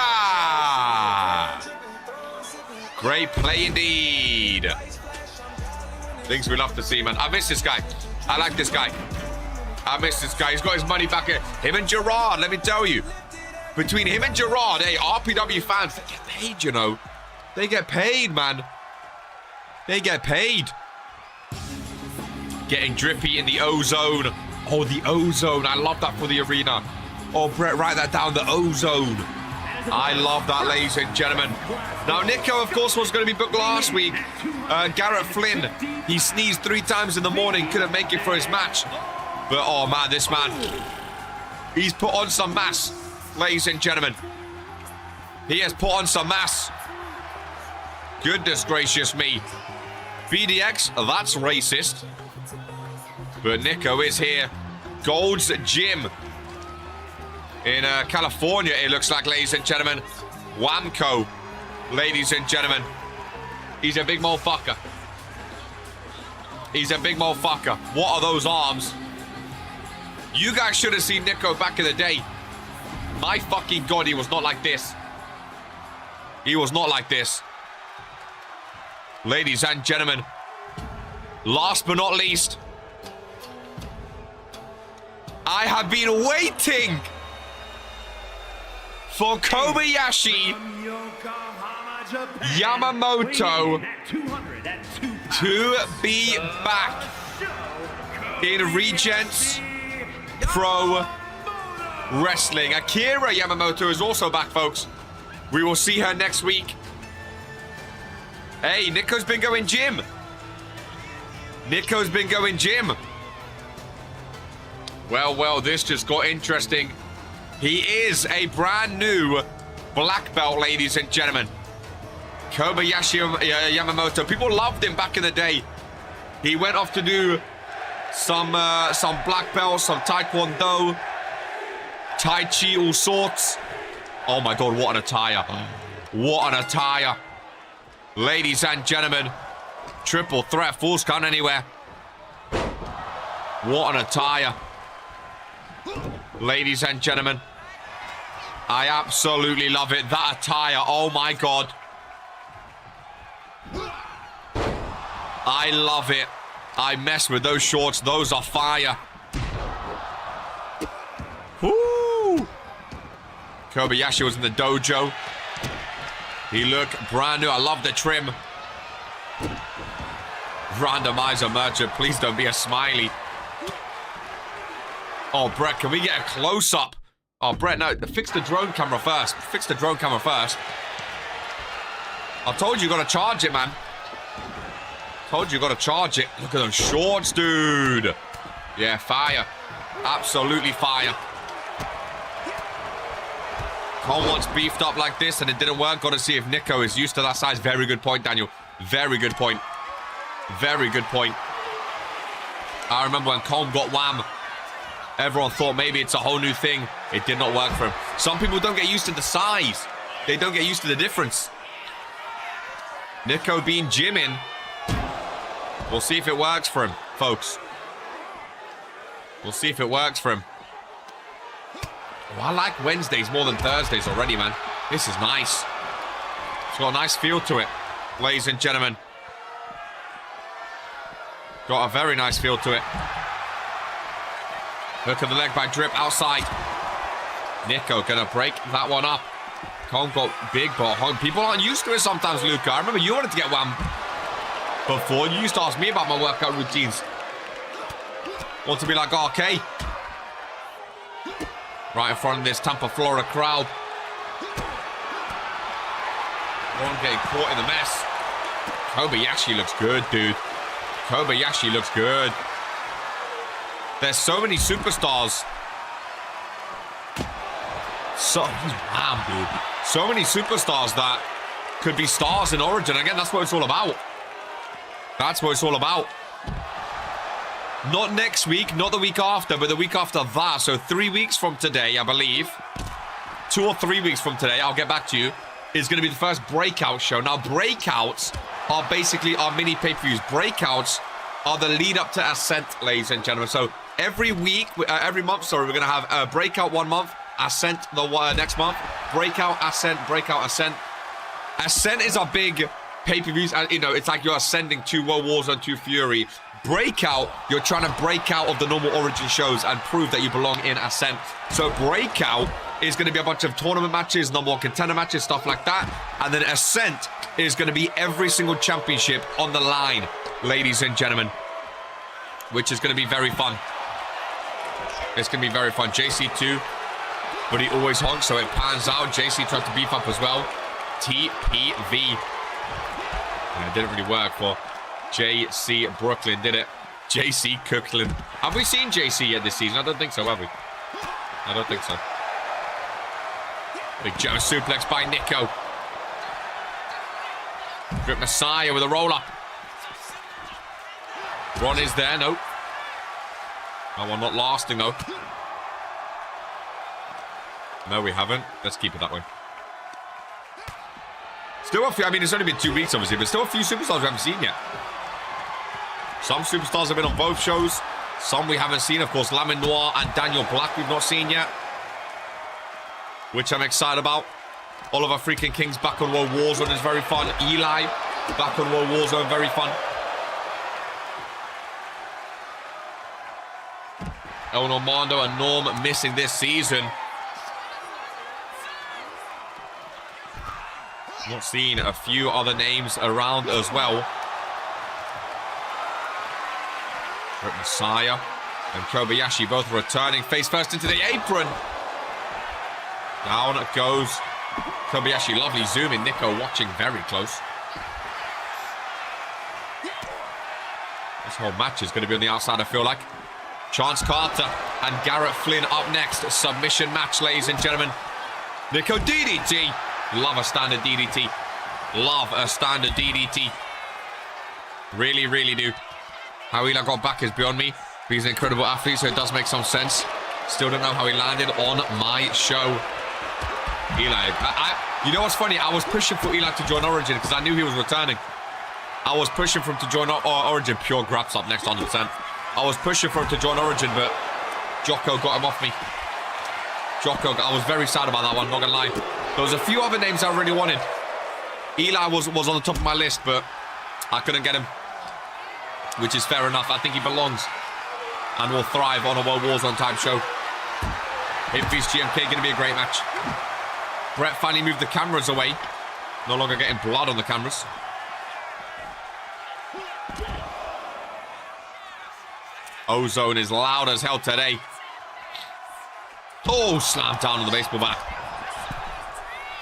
Great play indeed. Things we love to see, man. I miss this guy. I like this guy. I miss this guy. He's got his money back here. Him and Gerard, let me tell you. Between him and Gerard, hey, RPW fans, they get paid, you know. They get paid, man. They get paid. Getting drippy in the ozone. Oh, the ozone. I love that for the arena. Oh, Brett, write that down. The ozone. I love that, ladies and gentlemen. Now, Nico, of course, was going to be booked last week. Garrett Flynn, he sneezed 3 times in the morning. Couldn't make it for his match. But, oh, man, this man, he's put on some mass, ladies and gentlemen. He has put on some mass. Goodness gracious me. BDX, that's racist. But Nico is here. Gold's Gym. In California, it looks like, ladies and gentlemen. Whamco, ladies and gentlemen. He's a big motherfucker. He's a big motherfucker. What are those arms? You guys should have seen Nico back in the day. My fucking God, he was not like this. He was not like this. Ladies and gentlemen. Last but not least. I have been waiting for Kobayashi Yamamoto to be back in Regents Pro Wrestling. Akira Yamamoto is also back, folks. We will see her next week. Hey, Nico's been going gym. Nico's been going gym. Well, this just got interesting. He is a brand new black belt, ladies and gentlemen. Kobayashi Yamamoto. People loved him back in the day. He went off to do some black belts, some taekwondo, tai chi, all sorts. Oh my God, what an attire. What an attire. Ladies and gentlemen, triple threat, Falls Count Anywhere. What an attire. Ladies and gentlemen, I absolutely love it. That attire, oh my God. I love it. I mess with those shorts. Those are fire. Woo! Kobayashi was in the dojo. He looked brand new. I love the trim. Randomizer merchant. Please don't be a Smiley. Oh, Brett, can we get a close-up? Oh, Brett, no. Fix the drone camera first. Fix the drone camera first. I told you got to charge it, man. Told you got to charge it. Look at those shorts, dude. Yeah, fire. Absolutely fire. Cole once beefed up like this and it didn't work. Got to see if Nico is used to that size. Very good point, Daniel. Very good point. Very good point. I remember when Cole got wham. Everyone thought maybe it's a whole new thing. It did not work for him. Some people don't get used to the size. They don't get used to the difference. Nico being gymming. We'll see if it works for him, folks. We'll see if it works for him. Oh, I like Wednesdays more than Thursdays already, man. This is nice. It's got a nice feel to it, ladies and gentlemen. Got a very nice feel to it. Look at the leg by Drip outside. Nico gonna break that one up. Kong got big, but people aren't used to it sometimes, Luca. I remember you wanted to get wham before. You used to ask me about my workout routines. Want to be like RK. Right in front of this Tampa, Florida crowd. One getting caught in the mess. Kobayashi looks good, dude. Kobayashi looks good. There's so many superstars. He's wham, dude. So many superstars that could be stars in Origin. Again, that's what it's all about. That's what it's all about. Not next week, not the week after, but the week after that. So 3 weeks from today, I believe. 2 or 3 weeks from today, I'll get back to you, is going to be the first breakout show. Now, breakouts are basically our mini pay-per-views. Breakouts are the lead up to Ascent, ladies and gentlemen. So every week, every month, sorry, we're going to have a breakout 1 month, Ascent the next month, breakout, Ascent, breakout, Ascent. Ascent is our big pay-per-views, and you know, it's like you're ascending to World Warzone, to Fury. Breakout, you're trying to break out of the normal Origin shows and prove that you belong in Ascent. So breakout is going to be a bunch of tournament matches, number 1 contender matches, stuff like that. And then Ascent is going to be every single championship on the line, ladies and gentlemen, which is going to be very fun. It's going to be very fun. JC2, but he always honks, so it pans out. JC tried to beef up as well. TPV. And it didn't really work for JC Brooklyn, did it? JC Cookland. Have we seen JC yet this season? I don't think so, have we? I don't think so. Big German suplex by Nico. Grip Messiah with a roller. Ron is there, no. That one not lasting, though. No, we haven't. Let's keep it that way. Still a few, I mean, it's only been 2 weeks, obviously, but still a few superstars we haven't seen yet. Some superstars have been on both shows. Some we haven't seen. Of course, Lamin Noir and Daniel Black we've not seen yet, which I'm excited about. Oliver freaking King's back on World Warzone is very fun. Eli back on World Warzone, very fun. El Normando and Norm missing this season. Not seen a few other names around as well. Rip Messiah and Kobayashi both returning face first into the apron. Down it goes. Kobayashi, lovely zoom in. Nico watching very close. This whole match is going to be on the outside, I feel like. Chance Carter and Garrett Flynn up next. Submission match, ladies and gentlemen. Nico DDT. Love a standard DDT. Love a standard DDT. Really, really do. How Eli got back is beyond me. He's an incredible athlete, so it does make some sense. Still don't know how he landed on my show. Eli, you know what's funny? I was pushing for Eli to join Origin because I knew he was returning. I was pushing for him to join Origin. Pure Graps up next, 100%. I was pushing for him to join Origin, but Jocko got him off me. Jocko, I was very sad about that one, not gonna lie. There was a few other names I really wanted. Eli was on the top of my list, but I couldn't get him, which is fair enough. I think he belongs and will thrive on a World Warzone type show. Infeast GMK going to be a great match. Brett finally moved the cameras away. No longer getting blood on the cameras. Ozone is loud as hell today. Oh, slammed down on the baseball bat.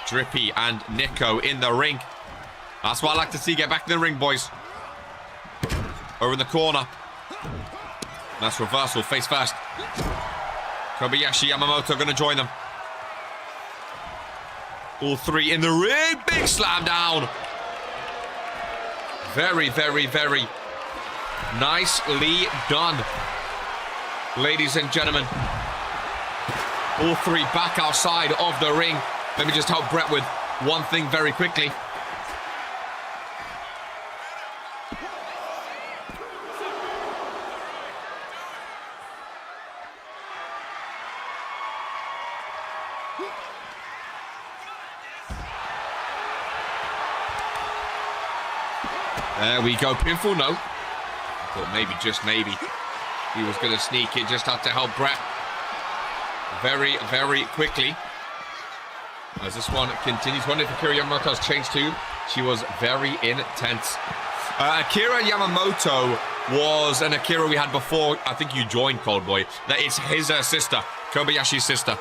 Drippy and Nico in the ring. That's what I like to see. Get back in the ring, boys. Over in the corner. Nice reversal, face first. Kobayashi, Yamamoto going to join them. All three in the ring. Big slam down. Very, very, very nicely done. Ladies and gentlemen. All three back outside of the ring. Let me just help Brett with one thing very quickly. There we go. Pinfall, no. I thought maybe, just maybe, he was going to sneak it. Just had to help Brett very, very quickly. As this one continues. Wonder if Akira Yamamoto's changed too. She was very intense. Akira Yamamoto was an Akira we had before. I think you joined, Coldboy. That it's his sister, Kobayashi's sister.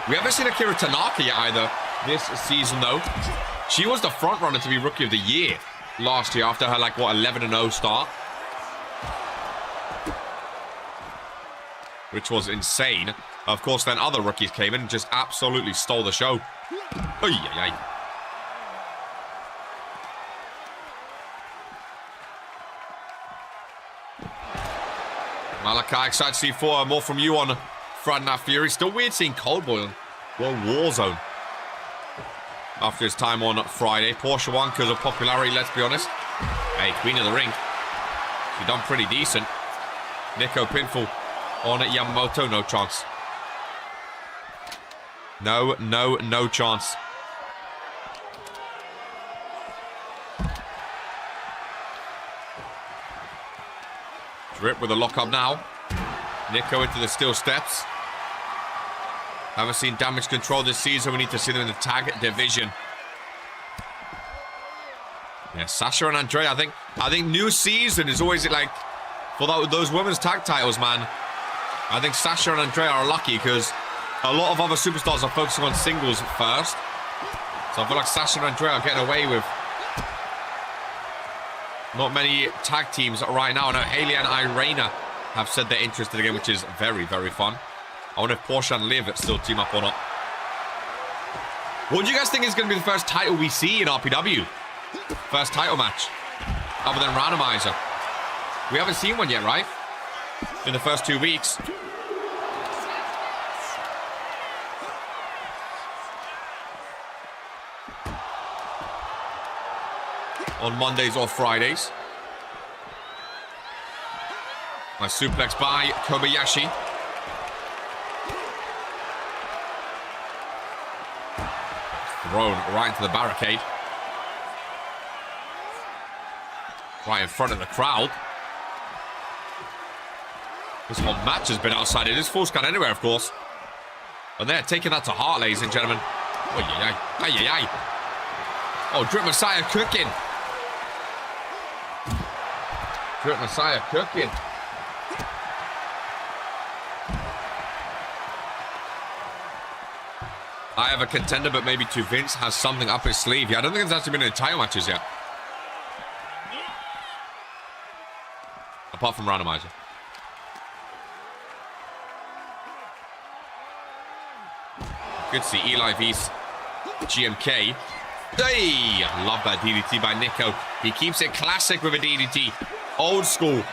We haven't seen Akira Tanaka yet either this season, though. She was the front runner to be Rookie of the Year last year after her, like, what, 11-0 start. Which was insane. Of course, then other rookies came in and just absolutely stole the show. Oy, oy, oy. Malachi, excited to see more from you on Friday Night Fury. Still weird seeing Coldboy on Warzone after his time on Friday. Porsche won because of popularity, let's be honest. Hey, Queen of the Ring. She done pretty decent. Nico pinfall on Yamamoto. No chance. No chance. Drip with a lockup now. Nico into the steel steps. Haven't seen Damage Control this season. We need to see them in the tag division. Yeah, Sasha and Andrea. I think new season is always like for those women's tag titles, man. I think Sasha and Andrea are lucky because a lot of other superstars are focusing on singles first. So I feel like Sasha and Andrea are getting away with not many tag teams right now. I know Haley and Irena have said they're interested again, which is very, very fun. I wonder if Porsche and Liv still team up or not. What do you guys think is going to be the first title we see in RPW? First title match, other than Randomizer. We haven't seen one yet, right? In the first 2 weeks. On Mondays or Fridays. Nice suplex by Kobayashi. Thrown right into the barricade. Right in front of the crowd. This whole match has been outside. It is full scan anywhere, of course. And they're taking that to heart, ladies and gentlemen. Oh, Drip Messiah cooking. Drip Messiah cooking. I have a contender, but maybe to Vince has something up his sleeve. Yeah, I don't think it's actually been in title matches yet. Apart from Randomizer. Good to see Eli vs GMK. Hey! I love that DDT by Nico. He keeps it classic with a DDT. Old school.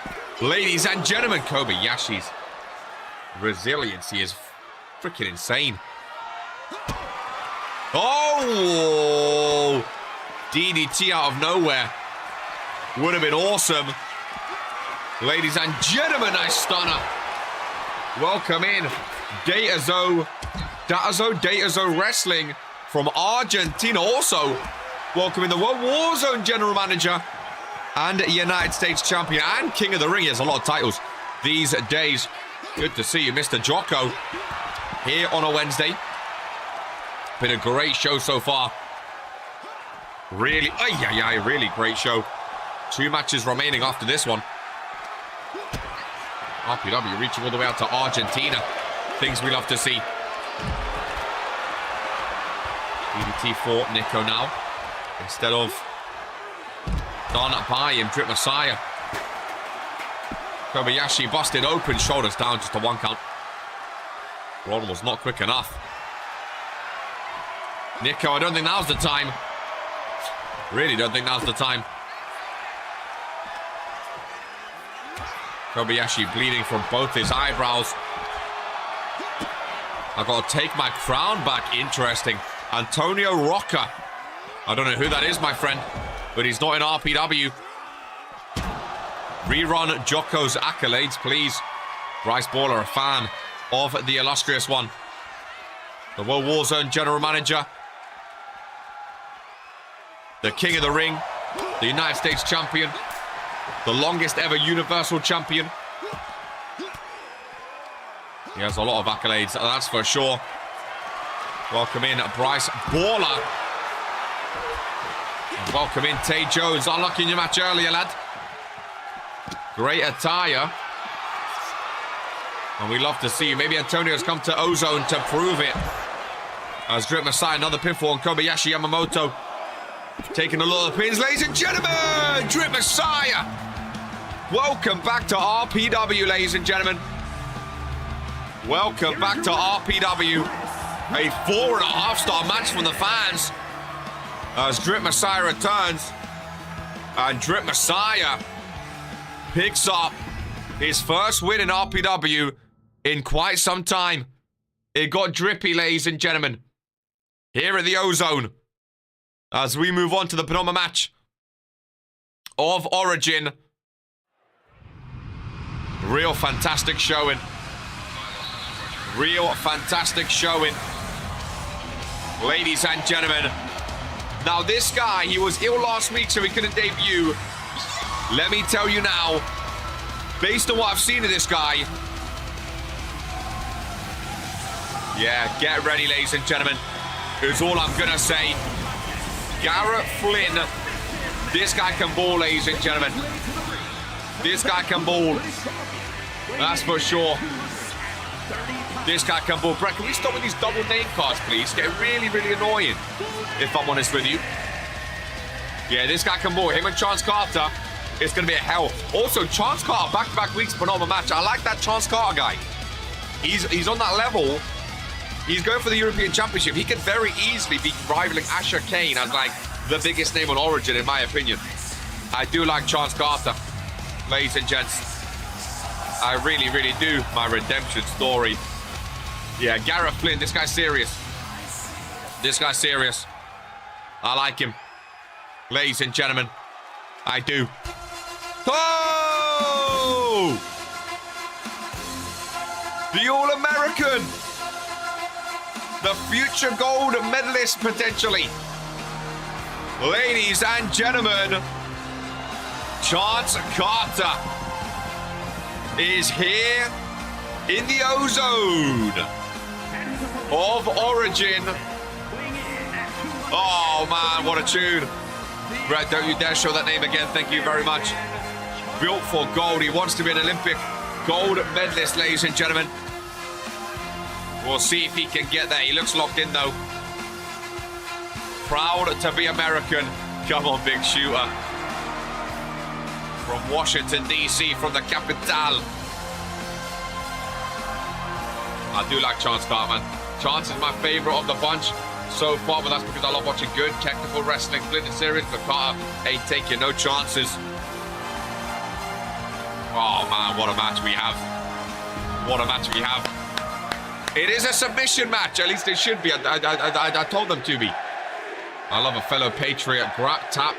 Ladies and gentlemen, Kobayashi's resiliency is freaking insane. Oh! DDT out of nowhere. Would have been awesome. Ladies and gentlemen, nice stunner. Welcome in Datazo Wrestling from Argentina. Also, welcoming the World Warzone General Manager and United States Champion and King of the Ring. He has a lot of titles these days. Good to see you, Mr. Jocko, here on a Wednesday. Been a great show so far. Really, really great show. 2 matches remaining after this one. RPW reaching all the way out to Argentina. Things we love to see. DDT for Nico now. Instead of done by him, Drip Messiah. Kobayashi busted open, shoulders down, just a 1 count. Ron was not quick enough. Nico, I don't think now's the time. Really don't think now's the time. Kobayashi bleeding from both his eyebrows. I've got to take my crown back. Interesting. Antonio Rocca. I don't know who that is, my friend, but he's not in RPW. Rerun Jocko's accolades, please. Bryce Baller, a fan of the illustrious one. The World Warzone General Manager. The King of the Ring. The United States Champion. The longest ever Universal Champion. He has a lot of accolades, that's for sure. Welcome in Bryce Baller. And welcome in Tay Jones. Unlocking your match earlier, lad. Great attire. And we love to see you. Maybe Antonio's come to Ozone to prove it. As Drip Messiah, another pinfall on Kobayashi Yamamoto. Taking a lot of pins, ladies and gentlemen. Drip Messiah. Welcome back to RPW, ladies and gentlemen. Welcome back to RPW. A 4.5-star match from the fans. As Drip Messiah returns. And Drip Messiah picks up His first win in RPW in quite some time. It got drippy, ladies and gentlemen. Here at the Ozone. As we move on to the penultimate match of Origin. Real fantastic showing. Real fantastic showing. Ladies and gentlemen. Now this guy, he was ill last week, so he couldn't debut. Let me tell you now, based on what I've seen of this guy. Yeah, get ready, ladies and gentlemen. Is all I'm gonna say. Garrett Flynn. This guy can ball, ladies and gentlemen. This guy can ball. That's for sure. This guy can ball. Brett, can we stop with these double name cards, please? It's getting really, really annoying, if I'm honest with you. Yeah, this guy can ball. Him and Chance Carter, it's going to be a hell. Also, Chance Carter, back-to-back weeks, penultimate match. I like that Chance Carter guy. He's on that level. He's going for the European Championship. He could very easily be rivaling Asha Kane as, like, the biggest name on Origin, in my opinion. I do like Chance Carter, ladies and gents. I really, really do. My redemption story. Yeah, Garrett Flynn, this guy's serious. This guy's serious. I like him. Ladies and gentlemen, I do. Oh! The All-American. The future gold medalist, potentially. Ladies and gentlemen, Chance Carter is here in the Ozone of Origin. Oh man, what a tune. Brett, don't you dare show that name again. Thank you very much. Built for gold. He wants to be an Olympic gold medalist, ladies and gentlemen. We'll see if he can get there. He looks locked in though. Proud to be American. Come on, big shooter. From Washington, D.C., from the capital. I do like Chance Carter, man. Chance is my favorite of the bunch so far, but that's because I love watching good technical wrestling. Split series, but Carter ain't taking no chances. Oh, man, what a match we have. What a match we have. It is a submission match. At least it should be. I told them to be. I love a fellow Patriot. Grab, tap,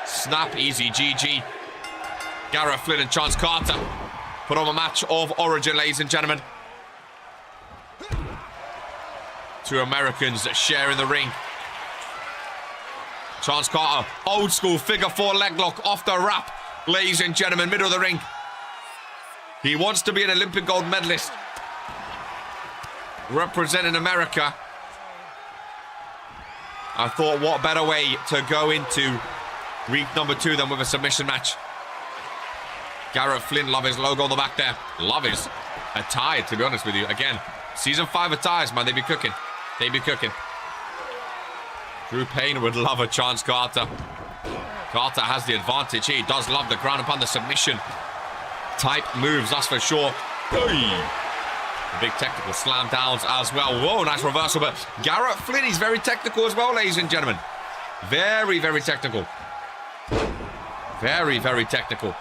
snap, easy, GG. Garrett Flynn and Chance Carter put on a match of Origin, ladies and gentlemen. Two Americans sharing the ring. Chance Carter, old school figure four leg lock off the wrap. Ladies and gentlemen, middle of the ring. He wants to be an Olympic gold medalist. Representing America. I thought, what better way to go into week number 2 than with a submission match. Garrett Flynn, love his logo on the back there. Love his attire, to be honest with you. Again, season 5 attires, man. They be cooking. They be cooking. Drew Payne would love a Chance Carter. Carter has the advantage. He does love the ground and pound, the submission type moves, that's for sure. Hey. Big technical slam downs as well. Whoa, nice reversal. But Garrett Flynn, he's very technical as well, ladies and gentlemen. Very, very technical. Very, very technical.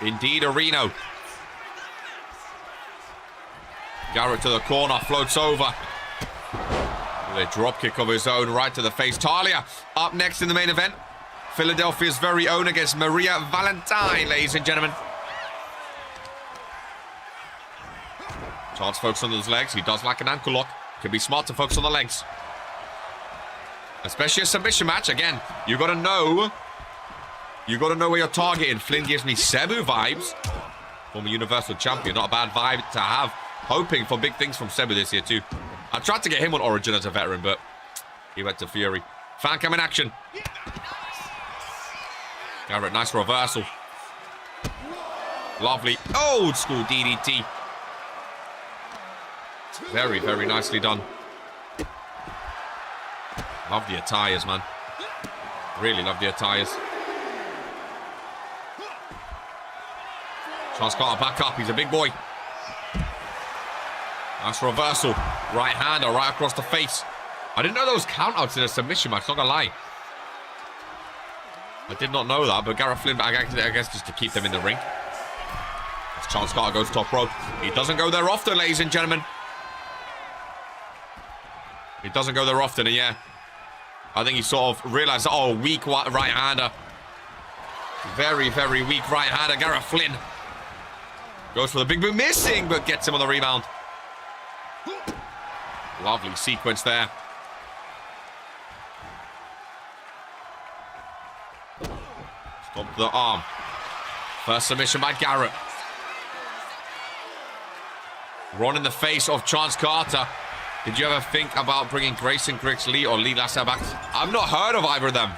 Indeed, Reno. Garrett to the corner, floats over. With a drop kick of his own right to the face. Talia up next in the main event. Philadelphia's very own against Maria Valentine, ladies and gentlemen. Chance focus on those legs. He does like an ankle lock. Can be smart to focus on the legs. Especially a submission match. Again, you got to know. You got to know where you're targeting. Flynn gives me Cebu vibes. Former Universal Champion. Not a bad vibe to have. Hoping for big things from Cebu this year too. I tried to get him on Origin as a veteran, but he went to Fury. Fan cam in action. Garrett, nice reversal. Lovely. Old school DDT. Very, very nicely done. Love the attires, man. Really love the attires. Chance Carter back up. He's a big boy. Nice reversal. Right hander right across the face. I didn't know there was countouts in a submission match, not gonna lie. I did not know that, but Garrett Flynn, I guess just to keep them in the ring. As Charles Carter goes top rope. He doesn't go there often, ladies and gentlemen. He doesn't go there often, and yeah. I think he sort of realized, oh, weak right-hander. Very, very weak right-hander. Garrett Flynn goes for the big boot, missing, but gets him on the rebound. Lovely sequence there. Stop the arm. First submission by Garrett. Run in the face of Chance Carter. Did you ever think about bringing Grayson Griggs Lee or Lee Lasser back? I've not heard of either of them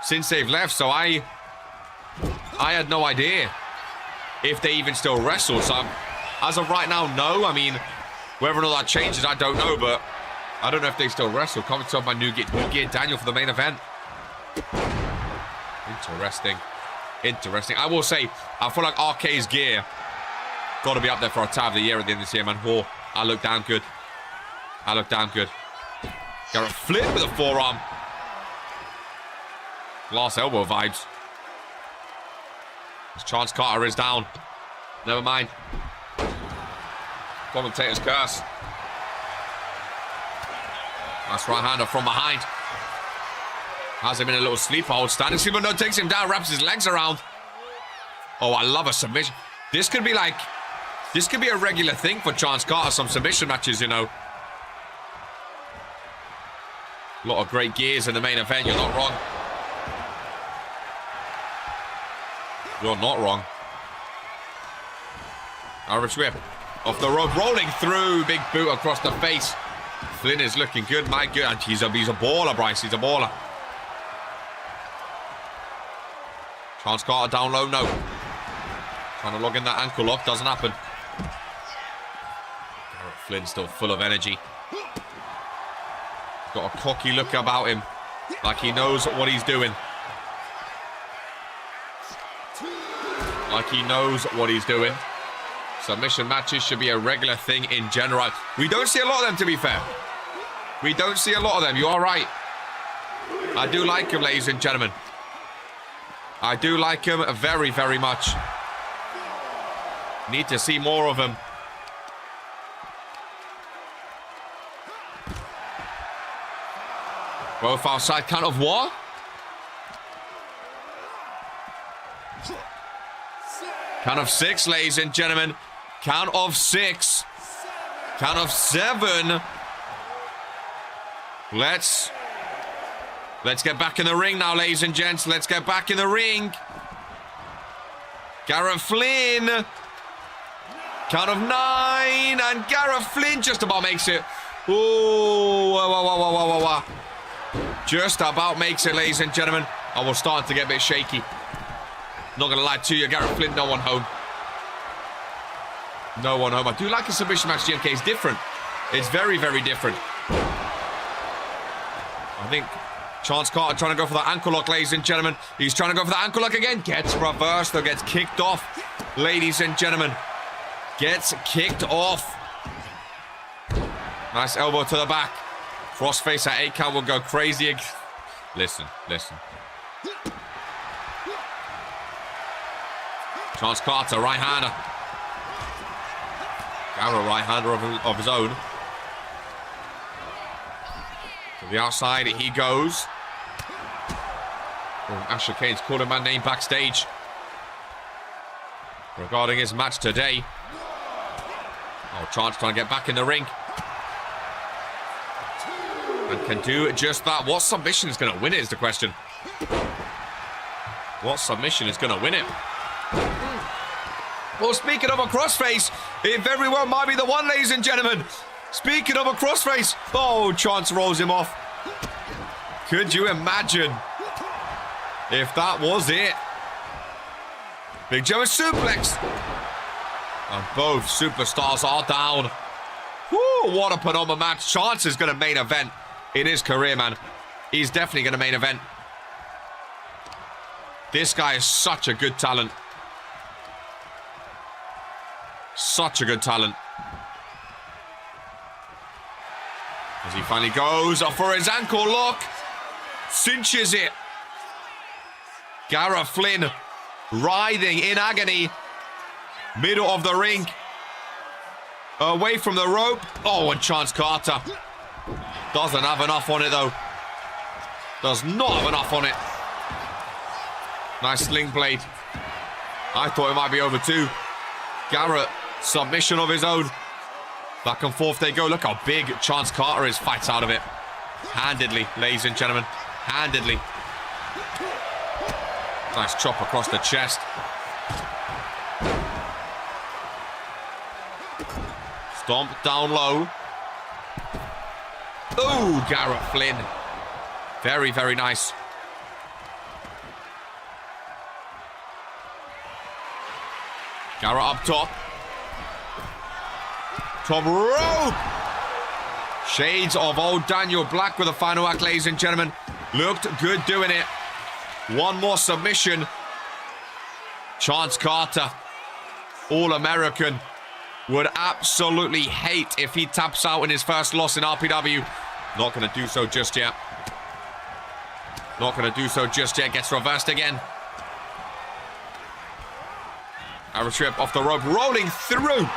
since they've left, so I had no idea if they even still wrestle. So as of right now, no. I mean, whether or not that changes, I don't know, but I don't know if they still wrestle. Comments on my new gear Daniel for the main event. Interesting. Interesting. I will say, I feel like RK's gear got to be up there for a tag of the year at the end of this year, man. Oh, I look damn good. I look damn good. Garrett Flynn with a forearm. Glass elbow vibes. As Chance Carter is down. Never mind. Commentator's curse. Nice right-hander from behind. Has him in a little sleeper hold. Standing sleeper, no, takes him down, wraps his legs around. Oh, I love a submission. This could be a regular thing for Chance Carter, some submission matches, you know. A lot of great gears in the main event, you're not wrong. You're not wrong. Irish whip. Off the rope, rolling through. Big boot across the face. Flynn is looking good, my God. He's a baller, Bryce. He's a baller. Chance Carter down low, no. Trying to log in that ankle lock, doesn't happen. Garrett Flynn still full of energy. Got a cocky look about him, like he knows what he's doing. Like he knows what he's doing. Submission matches should be a regular thing in general. We don't see a lot of them, to be fair. We don't see a lot of them. You are right. I do like him, ladies and gentlemen. I do like him very, very much. Need to see more of him. Both outside. Count of what? Count of 6, ladies and gentlemen. Count of 6. Count of 7. Let's get back in the ring now, ladies and gents. Let's get back in the ring. Garrett Flynn. Count of 9. And Garrett Flynn just about makes it. Ooh. Whoa. Just about makes it, ladies and gentlemen. I was starting to get a bit shaky. Not going to lie to you. Garrett Flynn, no one home. No one home. I do like a submission match, GMK. It's different. It's very, very different. I think Chance Carter trying to go for that ankle lock, ladies and gentlemen. He's trying to go for that ankle lock again. Gets reversed, though. Gets kicked off, ladies and gentlemen. Gets kicked off. Nice elbow to the back. Crossface at 8 count will go crazy. Listen. Chance Carter, right-hander. Garrett, right-hander of his own. To the outside, he goes. Oh, Asha Kane's calling my name backstage regarding his match today. Oh, Chance trying to get back in the ring. And can do just that. What submission is going to win it is the question. What submission is going to win it? Well, speaking of a crossface, it very well might be the one, ladies and gentlemen. Speaking of a crossface. Oh, Chance rolls him off. Could you imagine if that was it? Big Joe suplex. And both superstars are down. Woo, what a phenomenal match. Chance is going to main event in his career, man. He's definitely going to main event. This guy is such a good talent. Such a good talent. As he finally goes for his ankle lock. Cinches it. Garrett Flynn writhing in agony. Middle of the ring. Away from the rope. Oh, and Chance Carter doesn't have enough on it, though. Does not have enough on it. Nice sling blade. I thought it might be over too. Garrett, submission of his own. Back and forth they go. Look how big Chance Carter is. Fights out of it. Handedly, ladies and gentlemen. Handedly. Nice chop across the chest. Stomp down low. Oh, Garrett Flynn. Very, very nice. Garrett up top. Top rope. Shades of old Daniel Black with the final act, ladies and gentlemen. Looked good doing it. One more submission. Chance Carter, All-American, would absolutely hate if he taps out in his first loss in RPW. Not going to do so just yet. Not going to do so just yet. Gets reversed again. Arrow trip off the rope, rolling through.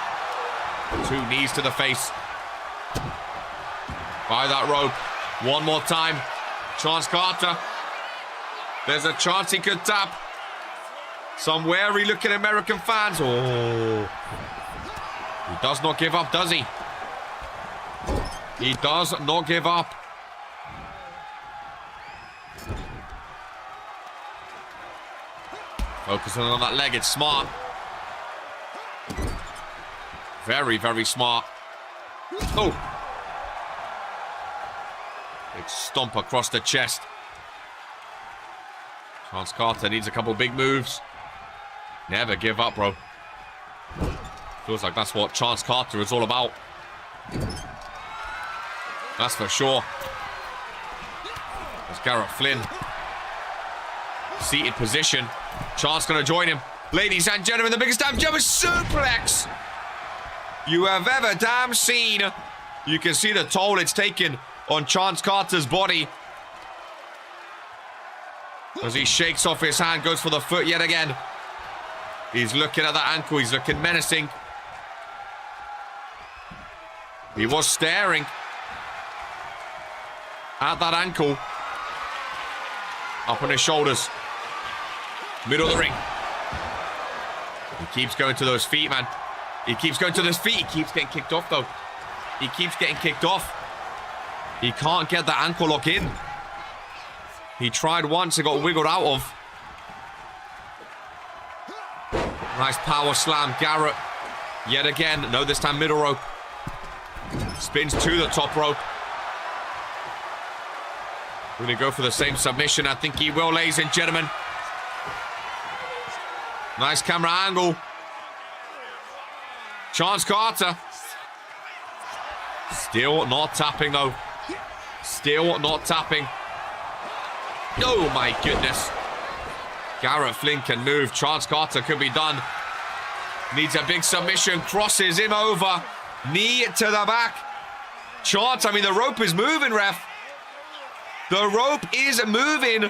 2 knees to the face. By that rope. One more time. Chance Carter. There's a chance he could tap. Some wary looking American fans. Oh. He does not give up, does he? He does not give up. Focusing on that leg, it's smart. Very, very smart. Oh. Big stomp across the chest. Chance Carter needs a couple big moves. Never give up, bro. Feels like that's what Chance Carter is all about. That's for sure. There's Garrett Flynn. Seated position. Chance gonna join him. Ladies and gentlemen, the biggest damn German suplex you have ever damn seen. You can see the toll it's taken on Chance Carter's body. As he shakes off his hand, goes for the foot yet again. He's looking at that ankle. He's looking menacing. He was staring at that ankle. Up on his shoulders. Middle of the ring. He keeps going to those feet, man. He keeps going to those feet. He keeps getting kicked off, though. He keeps getting kicked off. He can't get that ankle lock in. He tried once and got wiggled out of. Nice power slam. Garrett, yet again. No, this time middle rope. Spins to the top rope. We're going to go for the same submission. I think he will, ladies and gentlemen. Nice camera angle. Chance Carter. Still not tapping, though. Still not tapping. Oh, my goodness. Garrett Flynn can move. Chance Carter could be done. Needs a big submission. Crosses him over. Knee to the back. Chance, I mean, the rope is moving, ref. The rope is moving.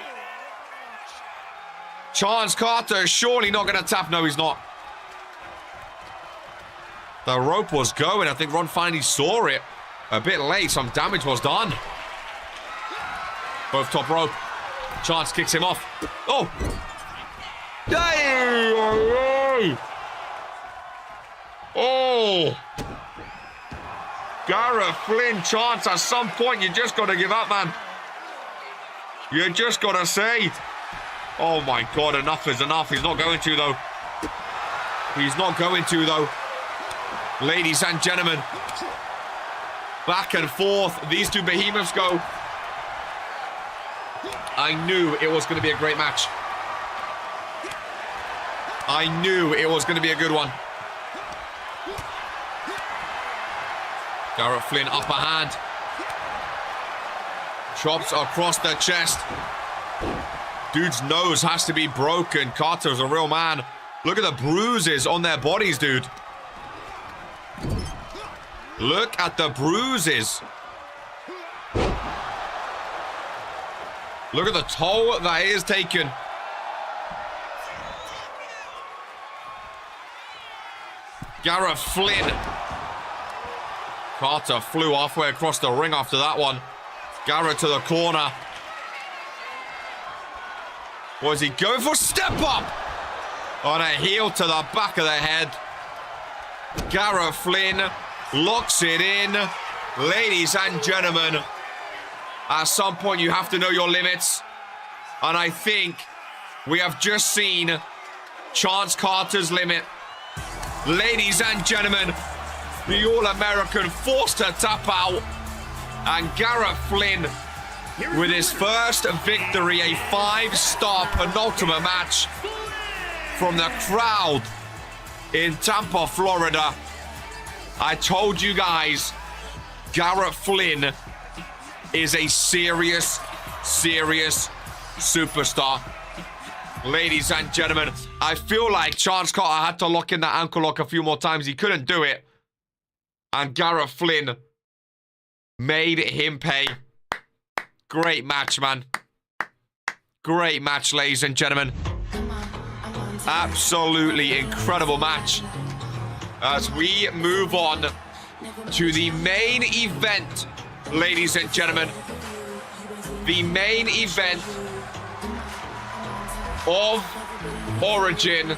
Chance Carter is surely not going to tap. No, he's not. The rope was going. I think Ron finally saw it. A bit late. Some damage was done. Both top rope. Chance kicks him off. Oh. Oh. Garrett Flynn, Chance, at some point you just got to give up, man. You just got to say. Oh my God, enough is enough. He's not going to, though. He's not going to, though. Ladies and gentlemen, back and forth, these two behemoths go. I knew it was going to be a great match. I knew it was going to be a good one. Garrett Flynn, upper hand. Chops across the chest. Dude's nose has to be broken. Carter's a real man. Look at the bruises on their bodies, dude. Look at the bruises. Look at the toll that is taken. Garrett Flynn. Carter flew halfway across the ring after that one. Garrett to the corner. Was he going for step up? On a heel to the back of the head. Garrett Flynn locks it in. Ladies and gentlemen, at some point you have to know your limits. And I think we have just seen Chance Carter's limit. Ladies and gentlemen, the All-American forced to tap out. And Garrett Flynn, with his first victory, a 5-star penultimate match from the crowd in Tampa, Florida. I told you guys, Garrett Flynn is a serious superstar. Ladies and gentlemen, I feel like Chance Carter had to lock in that ankle lock a few more times. He couldn't do it. And Garrett Flynn made him pay. Great match, man. Great match, ladies and gentlemen. Absolutely incredible match. As we move on to the main event, ladies and gentlemen. The main event of Origin.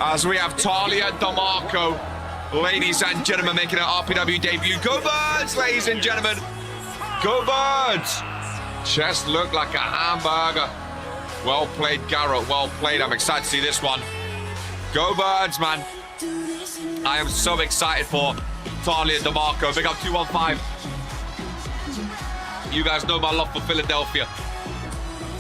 As we have Talia DeMarco, ladies and gentlemen, making an RPW debut. Go Birds, ladies and gentlemen. Go Birds. Chest looked like a hamburger. Well played, Garrett. Well played. I'm excited to see this one. Go Birds, man. I am so excited for Talia DeMarco. Big up 215. You guys know my love for Philadelphia.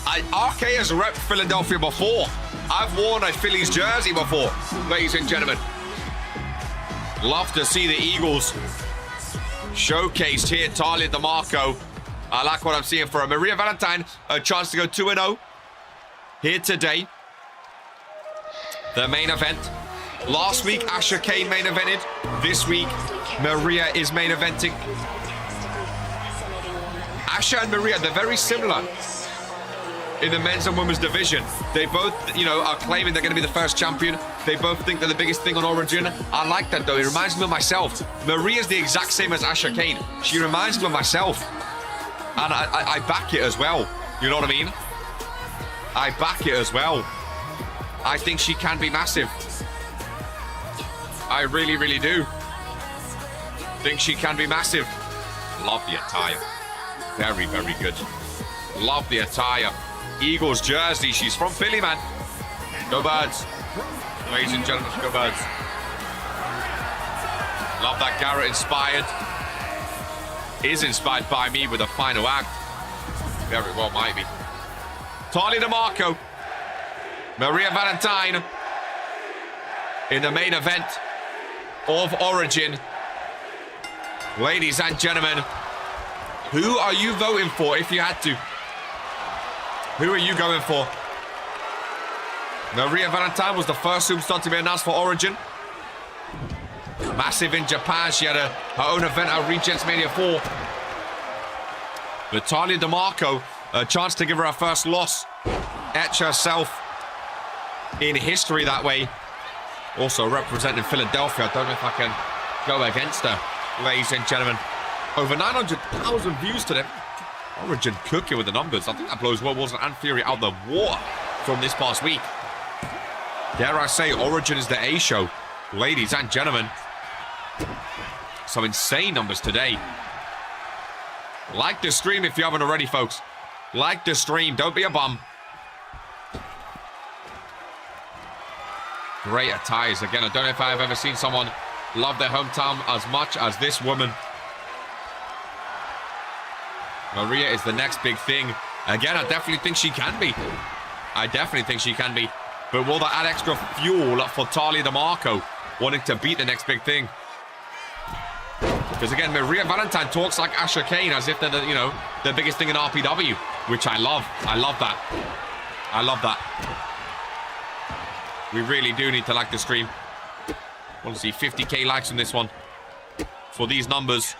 RK has repped Philadelphia before. I've worn a Phillies jersey before, ladies and gentlemen. Love to see the Eagles showcased here. Talia DeMarco. I like what I'm seeing for her. Maria Valentine, a chance to go 2-0 here today. The main event. Last week, Asha Kane main evented. This week, Maria is main eventing. Asha and Maria, they're very similar in the men's and women's division. They both, are claiming they're going to be the first champion. They both think they're the biggest thing on Origin. I like that, though. It reminds me of myself. Maria's the exact same as Asha Kane. She reminds me of myself. And I back it as well. You know what I mean? I back it as well. I think she can be massive. I really, really do. Think she can be massive. Love the attire. Very, very good. Love the attire. Eagles jersey. She's from Philly, man. Go Birds. Ladies and gentlemen, go Birds. Love that Garrett inspired. Is inspired by me with a final act. Very well might be. Talia DeMarco. Maria Valentine. In the main event of Origin. Ladies and gentlemen, who are you voting for if you had to? Who are you going for? Maria Valentine was the first superstar to be announced for Origin. Massive in Japan. She had her own event at Regents Mania 4. But Talia DeMarco, a chance to give her first loss. Etch herself in history that way. Also representing Philadelphia. I don't know if I can go against her, ladies and gentlemen. Over 900,000 views today. Origin cooking with the numbers. I think that blows World Wars and Fury out the water from this past week. Dare I say, Origin is the A show. Ladies and gentlemen. Some insane numbers today. Like the stream if you haven't already, folks. Like the stream. Don't be a bum. Great attires. Again, I don't know if I've ever seen someone love their hometown as much as this woman. Maria is the next big thing. Again, I definitely think she can be. I definitely think she can be. But will that add extra fuel for Talia DeMarco wanting to beat the next big thing? Because again, Maria Valentine talks like Asha Kane as if they're the biggest thing in RPW, which I love. I love that. I love that. We really do need to like the stream. I want to see 50k likes on this one. For these numbers.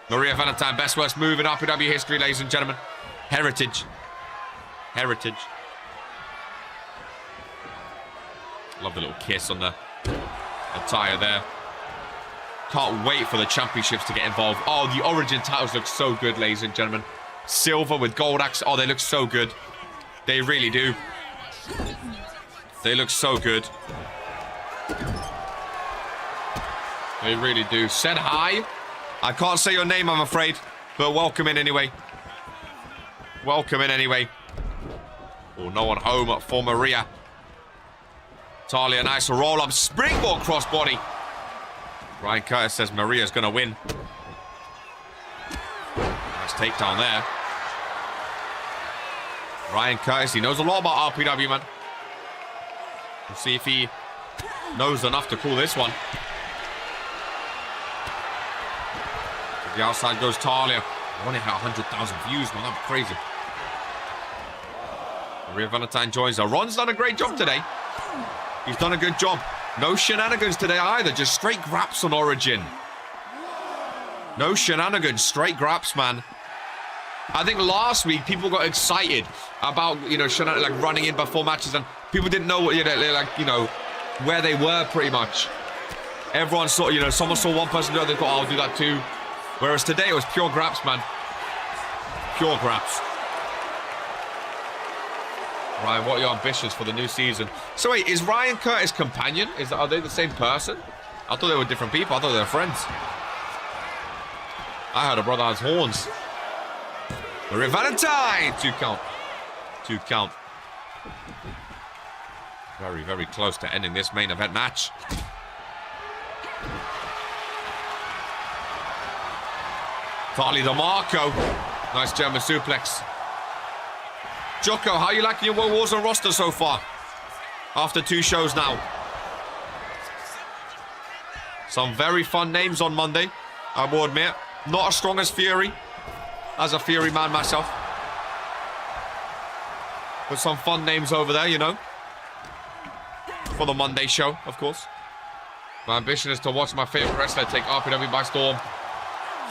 Maria Valentine, best worst move in RPW history, ladies and gentlemen. Heritage. Heritage. Love the little kiss on the attire there. Can't wait for the championships to get involved. Oh, the Origin titles look so good, ladies and gentlemen. Silver with gold axe. Oh, they look so good. They really do. They look so good. They really do. Said hi. I can't say your name, I'm afraid. But welcome in anyway. Welcome in anyway. Oh, no one home for Maria. Talia, nice roll-up. Springboard crossbody. Ryan Curtis says Maria's going to win. Nice takedown there. Ryan Curtis, he knows a lot about RPW, man. We'll see if he knows enough to call this one. To the outside goes Talia. I want to hit 100,000 views, man. That's crazy. Maria Valentine joins her. Ron's done a great job today. He's done a good job. No shenanigans today either. Just straight graps on Origin. No shenanigans. Straight graps, man. I think last week people got excited about, you know, like running in before matches, and people didn't know what, you know, like, you know, where they were pretty much. Everyone saw, you know, someone saw one person do it, they thought, oh, I'll do that too. Whereas today it was pure graps, man. Pure graps. Ryan, what are your ambitions for the new season? So wait, is Ryan Curtis' companion? Are they the same person? I thought they were different people. I thought they were friends. I heard a brother has horns. Maria Valentine! 2 count. 2 count. Very, very close to ending this main event match. Carly DeMarco. Nice German suplex. Jocko, how are you liking your World Warzone roster so far? After 2 shows now. Some very fun names on Monday, I will admit. Not as strong as Fury. As a Fury man myself. But some fun names over there, you know. For the Monday show, of course. My ambition is to watch my favorite wrestler take RPW by storm.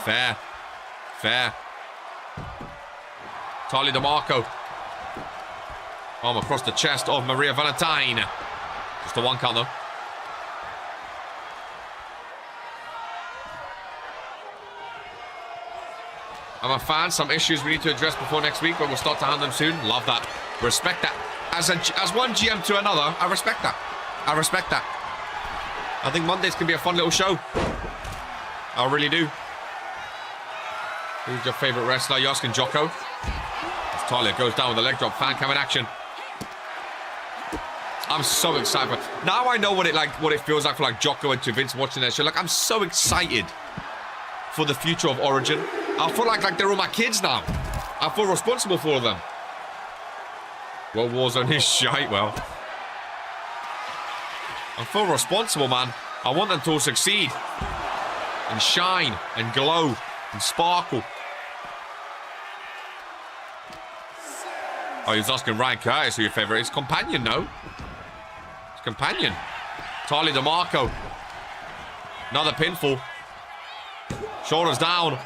Fair. Fair. Charlie DeMarco. Arm across the chest of Maria Valentine. Just a 1 count, though. I'm a fan. Some issues we need to address before next week, but we'll start to handle them soon. Love that. Respect that. As one GM to another, I respect that. I respect that. I think Mondays can be a fun little show. I really do. Who's your favorite wrestler? You're asking Jocko. As Talia goes down with a leg drop. Fan cam in action. I'm so excited. Now I know what it feels like for like Jocko and to Vince watching their show. Like, I'm so excited for the future of Origin. I feel like they're all my kids now. I feel responsible for all of them. Well, Warzone is shite, well. I feel responsible, man. I want them to all succeed. And shine. And glow. And sparkle. Oh, he was asking Ryan Curtis who your favorite is. Companion, no? It's Companion. Charlie DeMarco. Another pinfall. Shoulders down.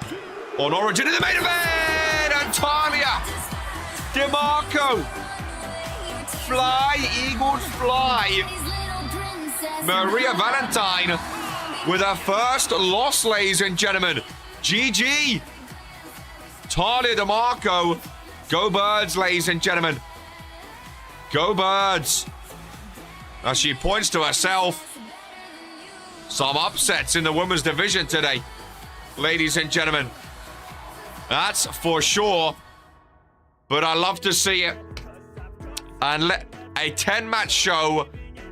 On Origin in the main event! And Talia DeMarco. Fly, Eagles fly. Maria Valentine with her first loss, ladies and gentlemen. GG. Talia DeMarco. Go Birds, ladies and gentlemen. Go Birds. As she points to herself. Some upsets in the women's division today, ladies and gentlemen. That's for sure. But I love to see it. And a 10-match show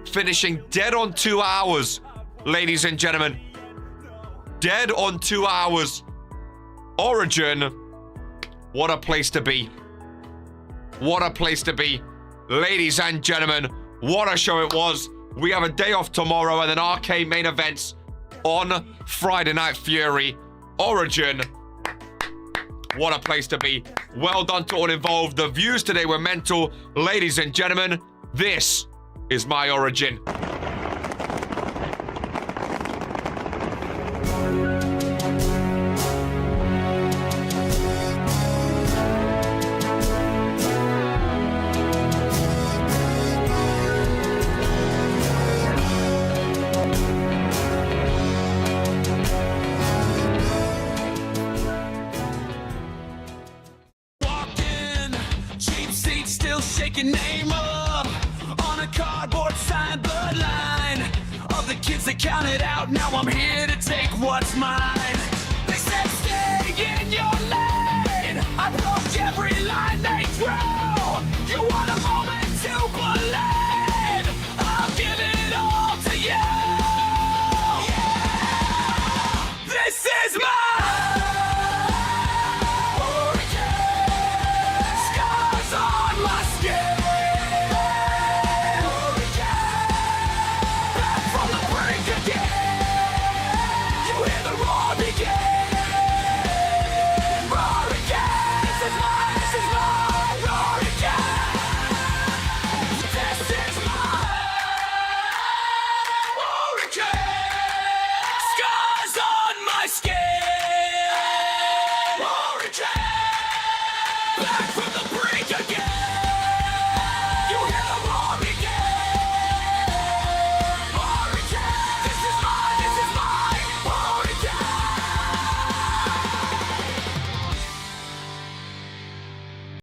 finishing dead on 2 hours, ladies and gentlemen. Dead on 2 hours. Origin. What a place to be. What a place to be. Ladies and gentlemen, what a show it was. We have a day off tomorrow and then arcade main events on Friday Night Fury. Origin. What a place to be. Well done to all involved. The views today were mental. Ladies and gentlemen, this is my Origin. that counted out. Now I'm here to take what's mine. They said stay in your lane. I broke every line they drew. You wanna